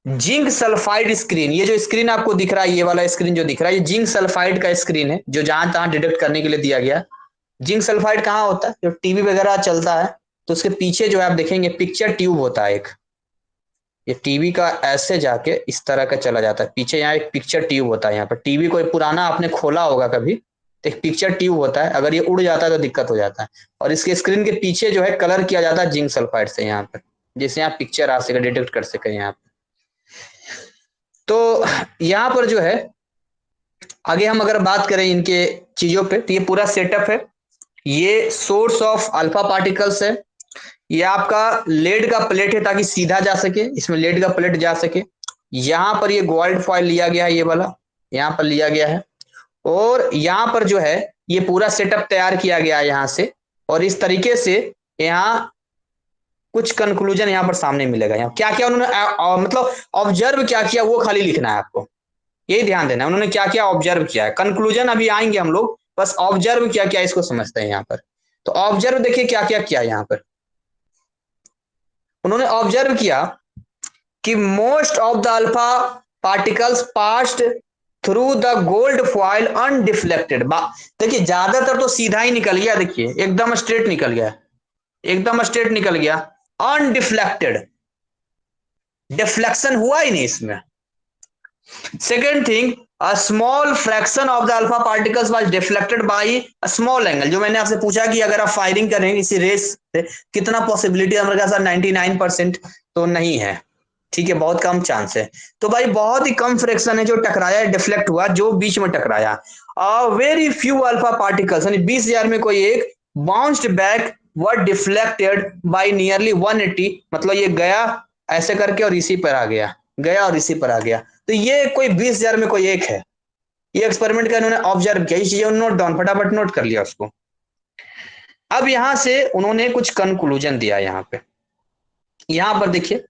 zinc sulphide screen. ये जो स्क्रीन आपको दिख रहा है, ये वाला स्क्रीन जो दिख रहा है, ये जिंक सल्फाइड का स्क्रीन है, जो जहां तहां डिटेक्ट करने के लिए दिया गया। जिंक सल्फाइड कहाँ होता है, जो टीवी वगैरह चलता है तो उसके पीछे जो है आप देखेंगे पिक्चर ट्यूब होता है एक, ये टीवी का ऐसे जाके इस तरह का चला जाता है पीछे, यहाँ एक पिक्चर ट्यूब होता है। यहाँ पर टीवी कोई पुराना आपने खोला होगा कभी, तो एक पिक्चर ट्यूब होता है, अगर ये उड़ जाता है तो दिक्कत हो जाता है। और इसके स्क्रीन के पीछे जो है कलर किया जाता है जिंक सल्फाइड से यहाँ पर, जिससे यहाँ पिक्चर आ सके, डिटेक्ट कर सके यहाँ पर। तो यहाँ पर जो है आगे हम अगर बात करें इनके चीजों पे, तो ये पूरा सेटअप है। ये सोर्स ऑफ अल्फा पार्टिकल्स है, ये आपका लेड का प्लेट है ताकि सीधा जा सके, इसमें लेड का प्लेट जा सके। यहाँ पर ये गोल्ड फॉइल लिया गया है, ये वाला यहाँ पर लिया गया है। और यहाँ पर जो है ये पूरा सेटअप तैयार किया गया है यहाँ से, और इस तरीके से यहाँ कुछ कंक्लूजन यहाँ पर सामने मिलेगा। यहाँ क्या क्या उन्होंने मतलब ऑब्जर्व क्या किया वो खाली लिखना है आपको, यही ध्यान देना है उन्होंने क्या क्या ऑब्जर्व किया है। कंक्लूजन अभी आएंगे हम लोग, बस ऑब्जर्व क्या क्या इसको समझते हैं यहाँ पर। तो ऑब्जर्व देखिए क्या क्या किया यहाँ पर। उन्होंने ऑब्जर्व किया कि most of the alpha particles passed through the gold foil undeflected. देखिए ज्यादातर तो सीधा ही निकल गया, देखिए एकदम स्ट्रेट निकल गया, एकदम स्ट्रेट निकल गया, अनडिफ्लेक्टेड, डिफ्लेक्शन हुआ ही नहीं इसमें। Second thing, a small fraction of the alpha particles was deflected by a small angle। जो मैंने आपसे पूछा कि अगर आप फायरिंग करें इसी रेस से कितना पॉसिबिलिटी, हमारे पास 99% तो नहीं है, ठीक है, बहुत कम चांस है। तो भाई बहुत ही कम फ्रैक्शन है जो टकराया, डिफ्लेक्ट हुआ, जो बीच में टकराया। वेरी फ्यू अल्फा पार्टिकल्स, यानी 20,000 में कोई एक, bounced back were deflected by nearly 180, मतलब ये गया ऐसे करके और इसी पर आ गया, गया और इसी पर आ गया। तो ये कोई 20,000 में कोई एक है। ये एक्सपेरिमेंट का इन्होंने ऑब्जर्व किया, ये चीजें नोट डाउन, फटाफट नोट कर लिया उसको। अब यहां से उन्होंने कुछ कंक्लूजन दिया यहाँ पे, यहां पर देखिए,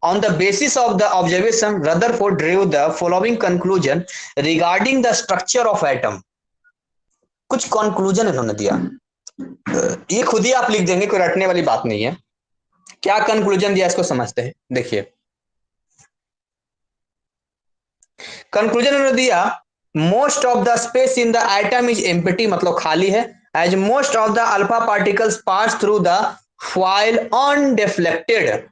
on the basis of the observation Rutherford ड्रीव the following conclusion regarding the structure of atom. कुछ कंक्लूजन इन्होंने दिया, ये खुद ही आप लिख देंगे, कोई रटने वाली बात नहीं है। क्या कंक्लूजन दिया इसको समझते हैं, देखिए कंक्लूजन उन्होंने दिया, most of the space in the atom is empty, मतलब खाली है, as most of the alpha particles pass through the foil undeflected.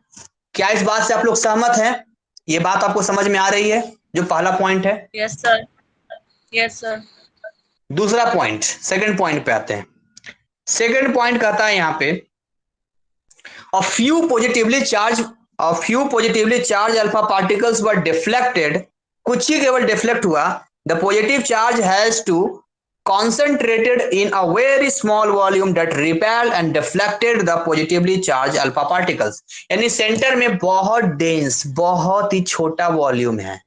क्या इस बात से आप लोग सहमत हैं, ये बात आपको समझ में आ रही है, जो पहला पॉइंट है? Yes sir, yes sir. दूसरा पॉइंट, सेकंड पॉइंट पे आते हैं। सेकंड पॉइंट कहता है यहाँ पे, a few positively charged alpha particles were deflected, कुछ ही केवल डिफ्लेक्ट हुआ। the positive charge has to concentrated in a very small volume that repelled and deflected the positively charged alpha particles। यानी centre में बहुत डेंस, बहुत ही छोटा volume है,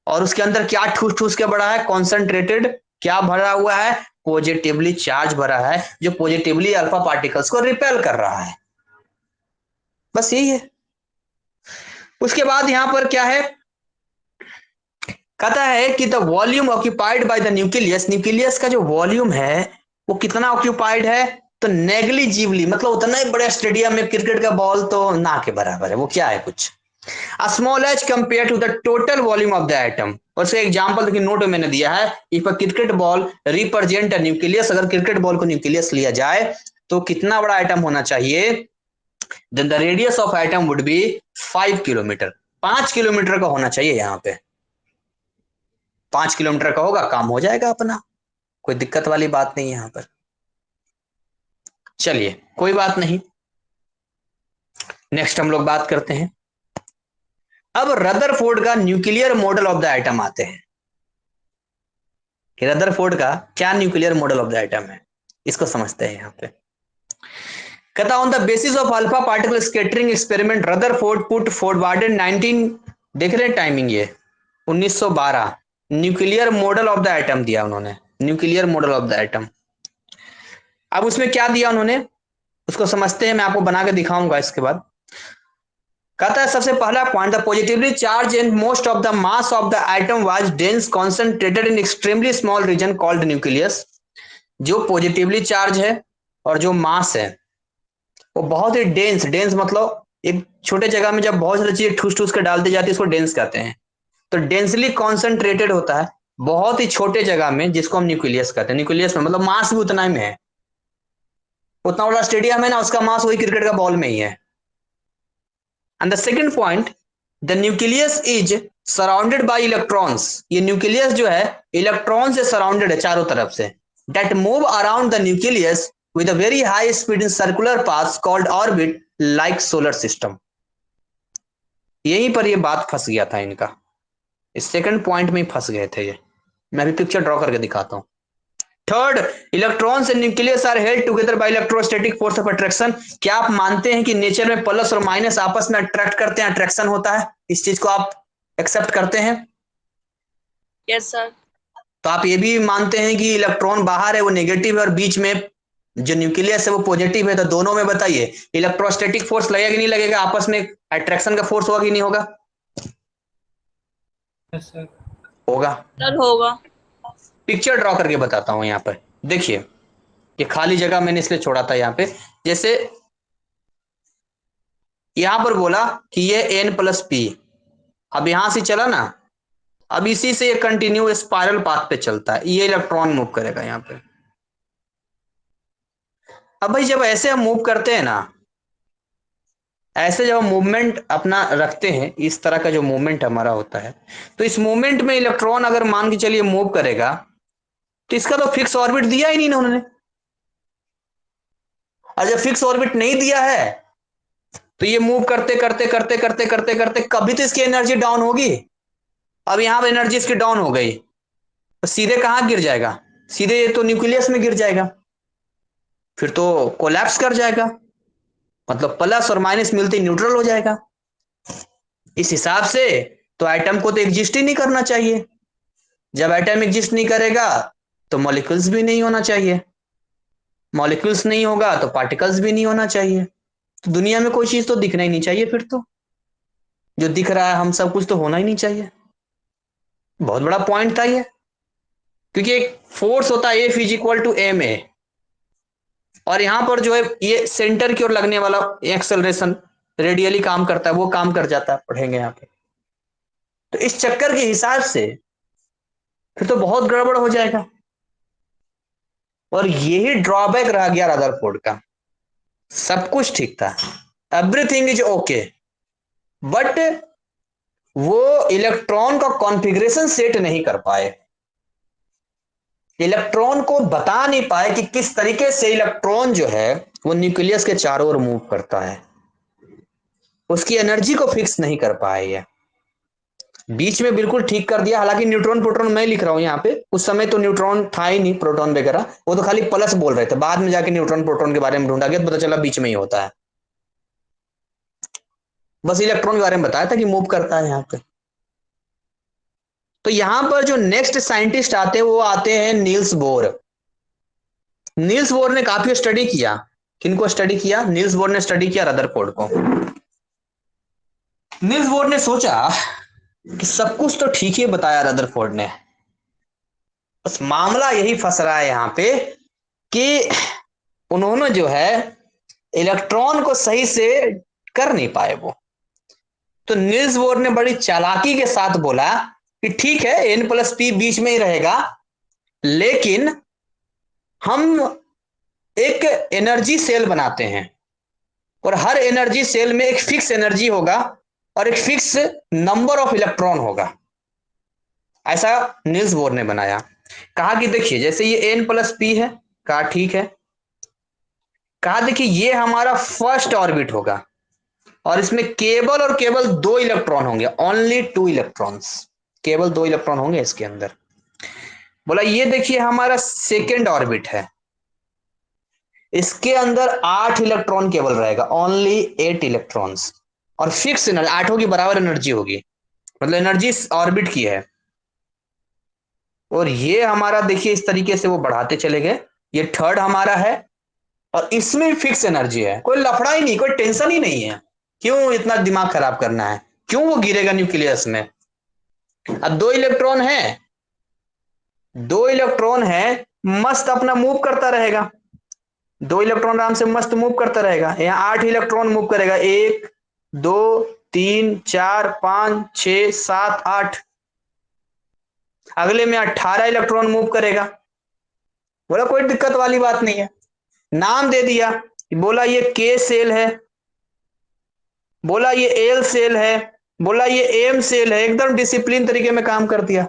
और उसके अंदर क्या ठूस ठूस के भरा है? कॉन्सेंट्रेटेड क्या भरा हुआ है? पॉजिटिवली चार्ज भरा है, जो पॉजिटिवली अल्फा पार्टिकल्स को रिपेल कर रहा है। बस यही है। उसके बाद यहां पर क्या है, कहता है कि the volume occupied by the nucleus, nucleus का जो वॉल्यूम है वो कितना ऑक्यूपाइड है? तो नेग्लिजिबली, मतलब उतना ही बड़े स्टेडियम में क्रिकेट का बॉल तो ना के बराबर है। वो क्या है? कुछ small as compare to the total volume of the atom. और उसका एग्जांपल देखिए नोट में मैंने दिया है, if a cricket ball represent a nucleus, अगर क्रिकेट बॉल को न्यूक्लियस लिया जाए तो कितना बड़ा एटम होना चाहिए? Then the radius of atom would be 5 kilometre, 5 kilometre का होना चाहिए। यहाँ पे 5 किलोमीटर का होगा, काम हो जाएगा अपना, कोई दिक्कत वाली बात नहीं यहां पर। चलिए कोई बात नहीं, नेक्स्ट हम लोग बात करते हैं। अब रदरफोर्ड का nuclear model of the atom आते हैं कि रदरफोर्ड का क्या nuclear model of the atom है, इसको समझते हैं। यहां पे कहता on the basis of alpha particle scattering experiment Rutherford put forwarded 19, देख रहे हैं टाइमिंग, ये 1912 nuclear model of the atom दिया उन्होंने, nuclear model of the atom. अब उसमें क्या दिया उन्होंने, उसको समझते हैं, मैं आपको बना के दिखाऊंगा इसके बाद। कहता है सबसे पहला point, the positively charge and most of the mass of the atom was dense concentrated in extremely small reason called nucleus. जो पॉजिटिवली चार्ज है और जो मास है वो बहुत ही डेंस, डेंस मतलब एक छोटे जगह में जब बहुत सारी चीजें ठूस ठूस के डाल दी जाती है उसको डेंस कहते हैं। तो डेंसली कॉन्सेंट्रेटेड होता है बहुत ही छोटे जगह में, जिसको हम न्यूक्लियस कहते हैं। न्यूक्लियस में मतलब मास भी उतना में है, उतना बड़ा स्टेडियम है ना, उसका मास वही क्रिकेट का बॉल में ही है। And the second point, the nucleus is surrounded by electrons. ये न्यूक्लियस जो है इलेक्ट्रॉन से सराउंडेड है चारों तरफ से, that move around the nucleus with a very high speed in circular paths called orbit like solar system। यहीं पर ये बात फंस गया था इनका, इस सेकंड पॉइंट में ही फंस गए थे ये। मैं भी पिक्चर ड्रॉ करके दिखाता हूं। Third, electrons and nucleus are held together by electrostatic force of attraction. क्या आप मानते हैं कि नेचर में प्लस और माइनस आपस में अट्रैक्ट करते हैं, अट्रैक्शन होता है? इस चीज को आप एक्सेप्ट करते हैं? Yes, sir. तो आप ये भी मानते हैं कि इलेक्ट्रॉन बाहर है वो नेगेटिव है और बीच में जो न्यूक्लियस है वो पॉजिटिव है। तो दोनों में बताइए इलेक्ट्रोस्टैटिक फोर्स लगेगा कि नहीं लगेगा, आपस में अट्रैक्शन का फोर्स होगा कि नहीं होगा? Yes sir. होगा। Sir होगा। पिक्चर ड्रॉ करके बताता हूं। यहाँ पर देखिए, ये खाली जगह मैंने इसलिए छोड़ा था यहाँ पे, जैसे यहां पर बोला कि ये n+p, अब यहां से चला ना, अब इसी से ये कंटिन्यू स्पाइरल पाथ पे चलता है, ये इलेक्ट्रॉन मूव करेगा यहाँ पे। अब भाई जब ऐसे हम मूव करते हैं ना, ऐसे जब हम मूवमेंट अपना रखते हैं, इस तरह का जो मूवमेंट हमारा होता है, तो इस मूवमेंट में इलेक्ट्रॉन अगर मान के चलिए मूव करेगा, तो इसका तो फिक्स ऑर्बिट दिया ही नहीं ना उन्होंने। और जब फिक्स ऑर्बिट नहीं दिया है तो ये मूव करते करते करते करते करते करते कभी तो इसकी एनर्जी डाउन होगी। अब यहां पर एनर्जी इसकी डाउन हो गई तो सीधे कहां गिर जाएगा? सीधे ये तो न्यूक्लियस में गिर जाएगा, फिर तो कोलैप्स कर जाएगा, मतलब प्लस और माइनस मिलते न्यूट्रल हो जाएगा। इस हिसाब से तो एटम को तो एग्जिस्ट ही नहीं करना चाहिए। जब एटम एग्जिस्ट नहीं करेगा तो मॉलिक्यूल्स भी नहीं होना चाहिए, मॉलिक्यूल्स नहीं होगा तो पार्टिकल्स भी नहीं होना चाहिए। तो दुनिया में कोई चीज तो दिखना ही नहीं चाहिए, फिर तो जो दिख रहा है हम सब कुछ तो होना ही नहीं चाहिए। बहुत बड़ा पॉइंट था ये, क्योंकि एक फोर्स होता है F = ma, और यहां पर जो है ये सेंटर की ओर लगने वाला एक्सेलरेशन रेडियली काम करता है, वो काम कर जाता है, पढ़ेंगे यहाँ पे। तो इस चक्कर के हिसाब से फिर तो बहुत गड़बड़ हो जाएगा, और यही ड्रॉबैक रह गया रदरफोर्ड का। सब कुछ ठीक था, एवरीथिंग इज ओके, बट वो इलेक्ट्रॉन का कॉन्फ़िगरेशन सेट नहीं कर पाए, इलेक्ट्रॉन को बता नहीं पाए कि किस तरीके से इलेक्ट्रॉन जो है वो न्यूक्लियस के चारों ओर मूव करता है, उसकी एनर्जी को फिक्स नहीं कर पाए। ये बीच में बिल्कुल ठीक कर दिया। हालांकि न्यूट्रॉन प्रोटॉन मैं लिख रहा हूं यहाँ पे, उस समय तो न्यूट्रॉन था ही नहीं, प्रोटॉन वगैरह, वो तो खाली प्लस बोल रहे थे। बाद में जाके न्यूट्रॉन प्रोटॉन के बारे में ढूंढा गया तो पता चला बीच में ही होता है। बस इलेक्ट्रॉन के बारे में बताया था कि मूव करता है यहाँ पे। तो यहां पर जो नेक्स्ट साइंटिस्ट आते हैं वो आते हैं नील्स बोर। नील्स बोर ने काफी स्टडी किया। किनको स्टडी किया? नील्स बोर ने स्टडी किया रदरफोर्ड को। नील्स बोर ने सोचा कि सब कुछ तो ठीक ही बताया रदरफोर्ड ने, बस मामला यही फंस रहा है यहां पे कि उन्होंने जो है इलेक्ट्रॉन को सही से कर नहीं पाए वो। तो नील्स बोर ने बड़ी चालाकी के साथ बोला कि ठीक है N+P बीच में ही रहेगा, लेकिन हम एक एनर्जी सेल बनाते हैं और हर एनर्जी सेल में एक फिक्स एनर्जी होगा और एक फिक्स नंबर ऑफ इलेक्ट्रॉन होगा। ऐसा नील्स बोर ने बनाया। कहा कि देखिए जैसे ये N+P है, कहा ठीक है। कहा देखिए ये हमारा फर्स्ट ऑर्बिट होगा और इसमें केवल और केवल 2 इलेक्ट्रॉन होंगे, ओनली 2 इलेक्ट्रॉन्स, केवल 2 इलेक्ट्रॉन होंगे इसके अंदर। बोला ये देखिए हमारा सेकेंड ऑर्बिट है, इसके अंदर 8 इलेक्ट्रॉन केवल रहेगा, ओनली 8 इलेक्ट्रॉन्स, और फिक्स एनर्जी 8 की बराबर एनर्जी होगी, मतलब एनर्जी ऑर्बिट की है। और ये हमारा देखिए इस तरीके से वो बढ़ाते चले गए। ये थर्ड हमारा है और इसमें फिक्स एनर्जी है, कोई लफड़ा ही नहीं, कोई टेंशन ही नहीं है। क्यों इतना दिमाग खराब करना है, क्यों वो गिरेगा न्यूक्लियस में। अब 2 इलेक्ट्रॉन है, 2 इलेक्ट्रॉन है, मस्त अपना मूव करता रहेगा, 2 इलेक्ट्रॉन आराम से मस्त मूव करता रहेगा। यहाँ 8 इलेक्ट्रॉन मूव करेगा, 1 2 3 4 5 6 7 8, अगले में 18 इलेक्ट्रॉन मूव करेगा। बोला कोई दिक्कत वाली बात नहीं है, नाम दे दिया, बोला ये के सेल है, बोला ये एल सेल है, बोला ये एम सेल है, एकदम डिसिप्लिन तरीके में काम कर दिया।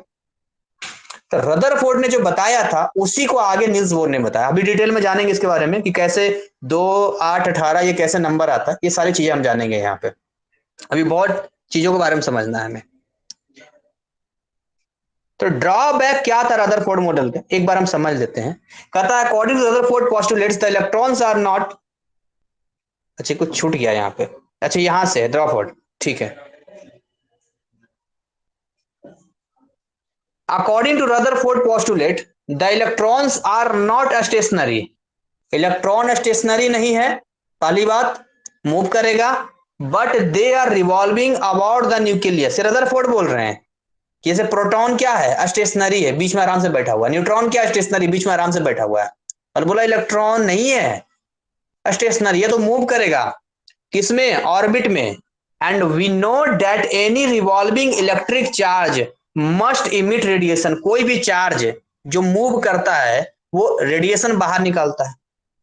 तो रदरफोर्ड ने जो बताया था उसी को आगे नील्स बोर ने बताया। अभी डिटेल में जानेंगे इसके बारे में कि कैसे 2 8 18 ये कैसे नंबर आता है, ये सारी चीजें हम जानेंगे यहाँ पे। अभी बहुत चीजों के बारे में समझना है हमें। तो ड्रॉबैक क्या था रदरफोर्ड मॉडल का, एक बार हम समझ लेते हैं। कहता है according to Rutherford postulates the electrons are not, अच्छा कुछ छूट गया यहाँ पे, अच्छा यहां से है ड्रॉपआउट, ठीक है। According to Rutherford postulate the electrons are not stationary, electron stationary नहीं है, पहली बात, मूव करेगा, but they are revolving about the nucleus. Rutherford बोल रहे हैं कि जैसे प्रोटॉन क्या है, स्टेशनरी है, बीच में आराम से बैठा हुआ है, न्यूट्रॉन क्या है, स्टेशनरी, बीच में आराम से बैठा हुआ है। और बोला इलेक्ट्रॉन नहीं है, स्टेशनरी है, तो मूव करेगा किसमें, ऑर्बिट में। And we know that any revolving electric charge must emit radiation, कोई भी चार्ज जो मूव करता है वो रेडिएशन बाहर निकालता है,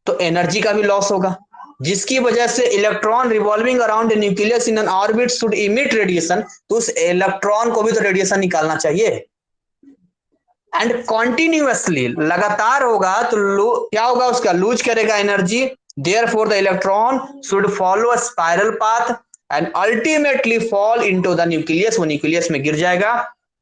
तो एनर्जी का भी लॉस होगा, जिसकी वजह से electron revolving around nucleus in an orbit should emit radiation, तो उस इलेक्ट्रॉन को भी तो रेडिएशन निकालना चाहिए। एंड कॉन्टिन्यूअसली, लगातार होगा तो क्या होगा, उसका लूज करेगा energy, therefore the electron should follow a spiral path and ultimately fall into the nucleus, वो न्यूक्लियस में गिर जाएगा,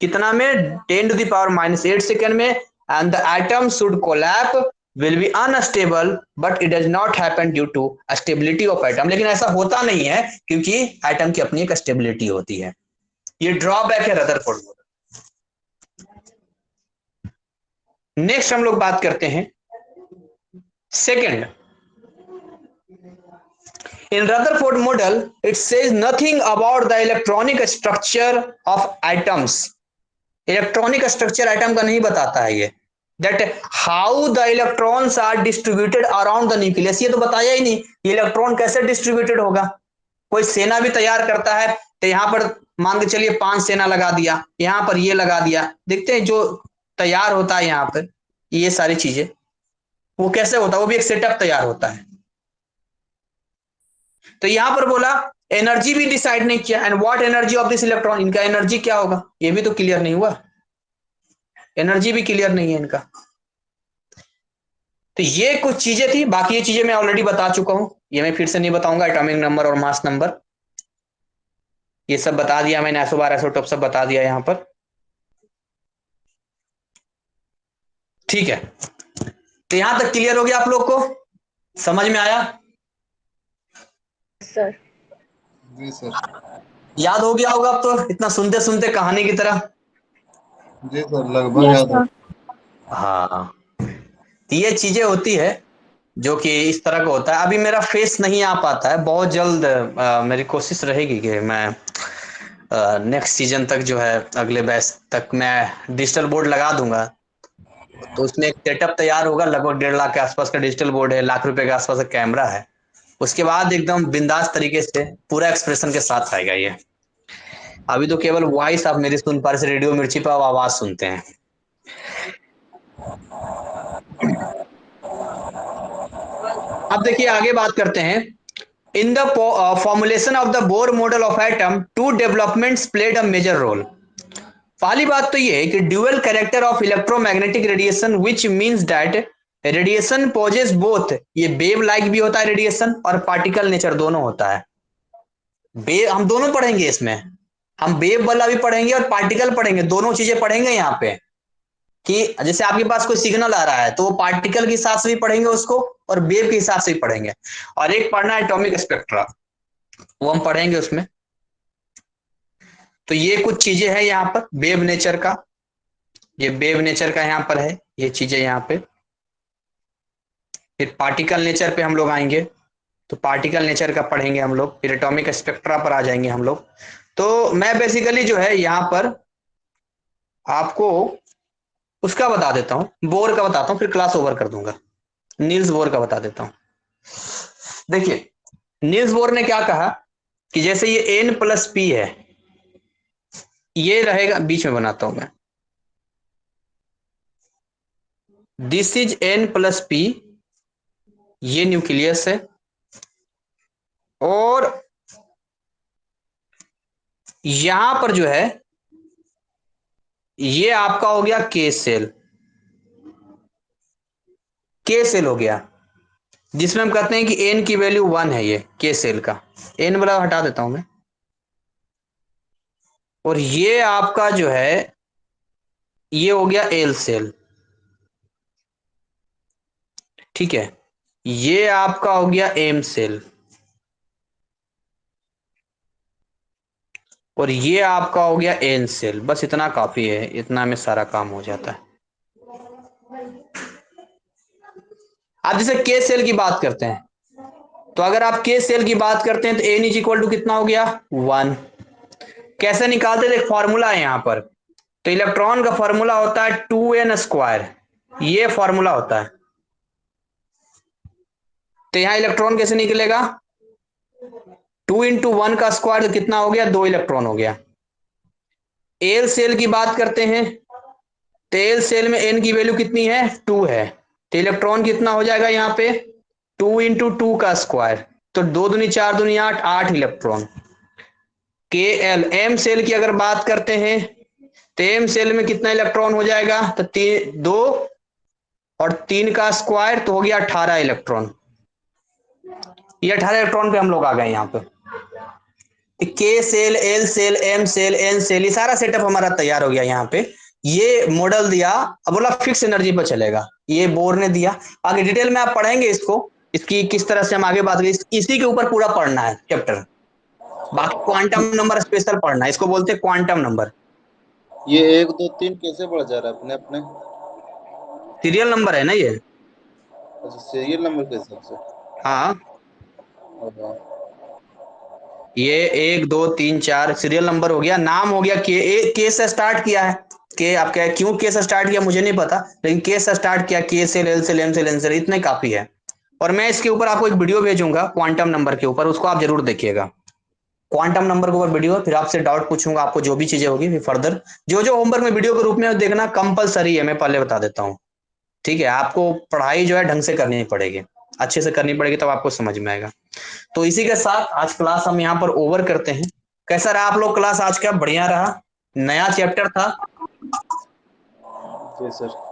कितना में, 10⁻⁻8 सेकेंड में, and the atom should collapse, will be unstable but it does not happen due to stability of atom, लेकिन ऐसा होता नहीं है क्योंकि एटम की अपनी एक स्टेबिलिटी होती है। ये ड्रॉबैक है रदरफोर्ड मॉडल। नेक्स्ट हम लोग बात करते हैं second. In Rutherford model, it says nothing about the electronic structure of atoms. Electronic structure atom का नहीं बताता है ये। That how the electrons are distributed around the nucleus, ये तो बताया ही नहीं, ये इलेक्ट्रॉन कैसे डिस्ट्रीब्यूटेड होगा। कोई सेना भी तैयार करता है तो यहाँ पर मान के चलिए 5 सेना लगा दिया, यहाँ पर ये लगा दिया, देखते हैं जो तैयार होता है यहाँ पर ये सारी चीजें, वो कैसे होता है, वो भी एक सेटअप तैयार होता है। तो यहां पर बोला एनर्जी भी डिसाइड नहीं किया, and what energy of this electron, इनका एनर्जी क्या होगा ये भी तो क्लियर नहीं हुआ, एनर्जी भी क्लियर नहीं है इनका। तो ये कुछ चीजें थी, बाकी ये चीजें मैं ऑलरेडी बता चुका हूं, ये मैं फिर से नहीं बताऊंगा। एटॉमिक नंबर और मास नंबर ये सब बता दिया मैंने, आइसोबार आइसोटोप सब बता दिया यहां पर, ठीक है। तो यहां तक क्लियर हो गया आप लोग को, समझ में आया? सर जी सर। याद हो गया होगा अब तो, इतना सुनते सुनते कहानी की तरह। जी सर, लगभग यस याद है। सर। हाँ, तो ये चीजें होती है जो कि इस तरह का होता है। अभी मेरा फेस नहीं आ पाता है, बहुत जल्द मेरी कोशिश रहेगी कि मैं नेक्स्ट सीजन तक जो है, अगले बैच तक मैं डिजिटल बोर्ड लगा दूंगा। तो उसमें एक सेटअप तैयार होगा, लगभग 1.5 लाख के आसपास का डिजिटल बोर्ड है, लाख रुपए के आसपास का कैमरा है। उसके बाद एकदम बिंदास तरीके से पूरा एक्सप्रेशन के साथ आएगा ये। अभी तो केवल वॉइस आप मेरी सुन पा रहे, रेडियो मिर्ची पर आप आवाज सुनते हैं। अब देखिए आगे बात करते हैं। In the formulation of the Bohr model of atom, two developments played a major role. पहली बात तो ये है कि dual character of electromagnetic radiation, which means that radiation possess both, ये वेव लाइक भी होता है रेडिएशन, और पार्टिकल नेचर दोनों होता है। वेव हम दोनों पढ़ेंगे इसमें, हम वेव वाला भी पढ़ेंगे और पार्टिकल पढ़ेंगे, दोनों चीजें पढ़ेंगे यहाँ पे। कि जैसे आपके पास कोई सिग्नल आ रहा है तो वो पार्टिकल के हिसाब से भी पढ़ेंगे उसको, और वेव के हिसाब से भी पढ़ेंगे। और एक पढ़ना है एटॉमिक स्पेक्ट्रा, वो हम पढ़ेंगे उसमें। तो ये कुछ चीजें हैं यहाँ पर वेव नेचर का, ये वेव नेचर का यहाँ पर है ये चीजें यहाँ पे। फिर पार्टिकल नेचर पे हम लोग आएंगे, तो पार्टिकल नेचर का पढ़ेंगे हम लोग। फिर एटॉमिक स्पेक्ट्रा पर आ जाएंगे हम लोग। तो मैं बेसिकली जो है यहाँ पर आपको उसका बता देता हूँ, बोर का बताता हूँ, फिर क्लास ओवर कर दूंगा। नील्स बोर का बता देता हूँ। देखिए नील्स बोर ने क्या कहा कि जैसे ये n+p है, ये रहेगा, बीच में बनाता हूं मैं, दिस इज n+p, ये न्यूक्लियस है, और यहां पर जो है ये आपका हो गया के सेल, के सेल हो गया, जिसमें हम कहते हैं कि n की वैल्यू 1 है, ये के सेल का n वाला हटा देता हूं मैं। और ये आपका जो है ये हो गया एल सेल, ठीक है। ये आपका हो गया एम सेल, और ये आपका हो गया एन सेल। बस इतना काफी है, इतना में सारा काम हो जाता है। आप जैसे के सेल की बात करते हैं, तो अगर आप के सेल की बात करते हैं तो एन इज इक्वल टू कितना हो गया 1। कैसे निकालते थे, फॉर्मूला है यहां पर। तो इलेक्ट्रॉन का फॉर्मूला होता है 2n², ये फॉर्मूला होता है। तो यहां इलेक्ट्रॉन कैसे निकलेगा, 2 × 1 का स्क्वायर तो कितना हो गया, 2 इलेक्ट्रॉन हो गया। एल सेल की बात करते हैं, तो एल सेल में एन की वैल्यू कितनी है, 2 है। तो इलेक्ट्रॉन कितना हो जाएगा यहाँ पे, 2 × 2 का स्क्वायर, तो 2 दूनी 4 दूनी 8, 8 इलेक्ट्रॉन। के एल एम सेल की अगर बात करते हैं, तो एम सेल में कितना इलेक्ट्रॉन हो जाएगा, तो 2 और 3 का स्क्वायर, तो हो गया 18 इलेक्ट्रॉन। ये 18 इलेक्ट्रॉन पे हम लोग आ गए यहाँ पे। K cell, L cell, M cell, N cell, ये सारा सेटअप हमारा तैयार हो गया यहाँ पे। ये मॉडल दिया, अब बोला फिक्स एनर्जी पर चलेगा, ये बोर ने दिया। आगे डिटेल में आप पढ़ेंगे इसको, इसकी किस तरह से हम आगे बात करें, इसी के ऊपर पूरा पढ़ना है चैप्टर। बाकी क्वांटम नंबर स्पेशल पढ़ना है, इसको बोलते हैं क्वांटम नंबर। ये 1 2 3 कैसे बढ़ जा रहा है अपने अपने? सीरियल नंबर है ना ये। अच्छा, सीरियल नंबर के हिसाब से। हाँ, और ये 1 2 3 4 सीरियल नंबर हो गया। नाम हो गया के से स्टार्ट किया है। के आप क्या, क्यों के से स्टार्ट किया मुझे नहीं पता, लेकिन के से स्टार्ट किया, के से एल से एम से एन से, इतने काफी है। और मैं इसके ऊपर आपको एक वीडियो भेजूंगा क्वांटम नंबर के ऊपर, उसको आप जरूर देखिएगा। क्वांटम नंबर के ऊपर वीडियो, फिर आपसे डाउट पूछूंगा, आपको जो भी चीजें होगी फिर फर्दर जो जो होमवर्क में वीडियो के रूप में देखना कंपलसरी है, मैं पहले बता देता हूँ। ठीक है, आपको पढ़ाई जो है ढंग से करनी पड़ेगी, अच्छे से करनी पड़ेगी, तब आपको समझ में आएगा। तो इसी के साथ आज क्लास हम यहाँ पर ओवर करते हैं। कैसा रहा आप लोग क्लास आज का, बढ़िया रहा, नया चैप्टर था। जी सर।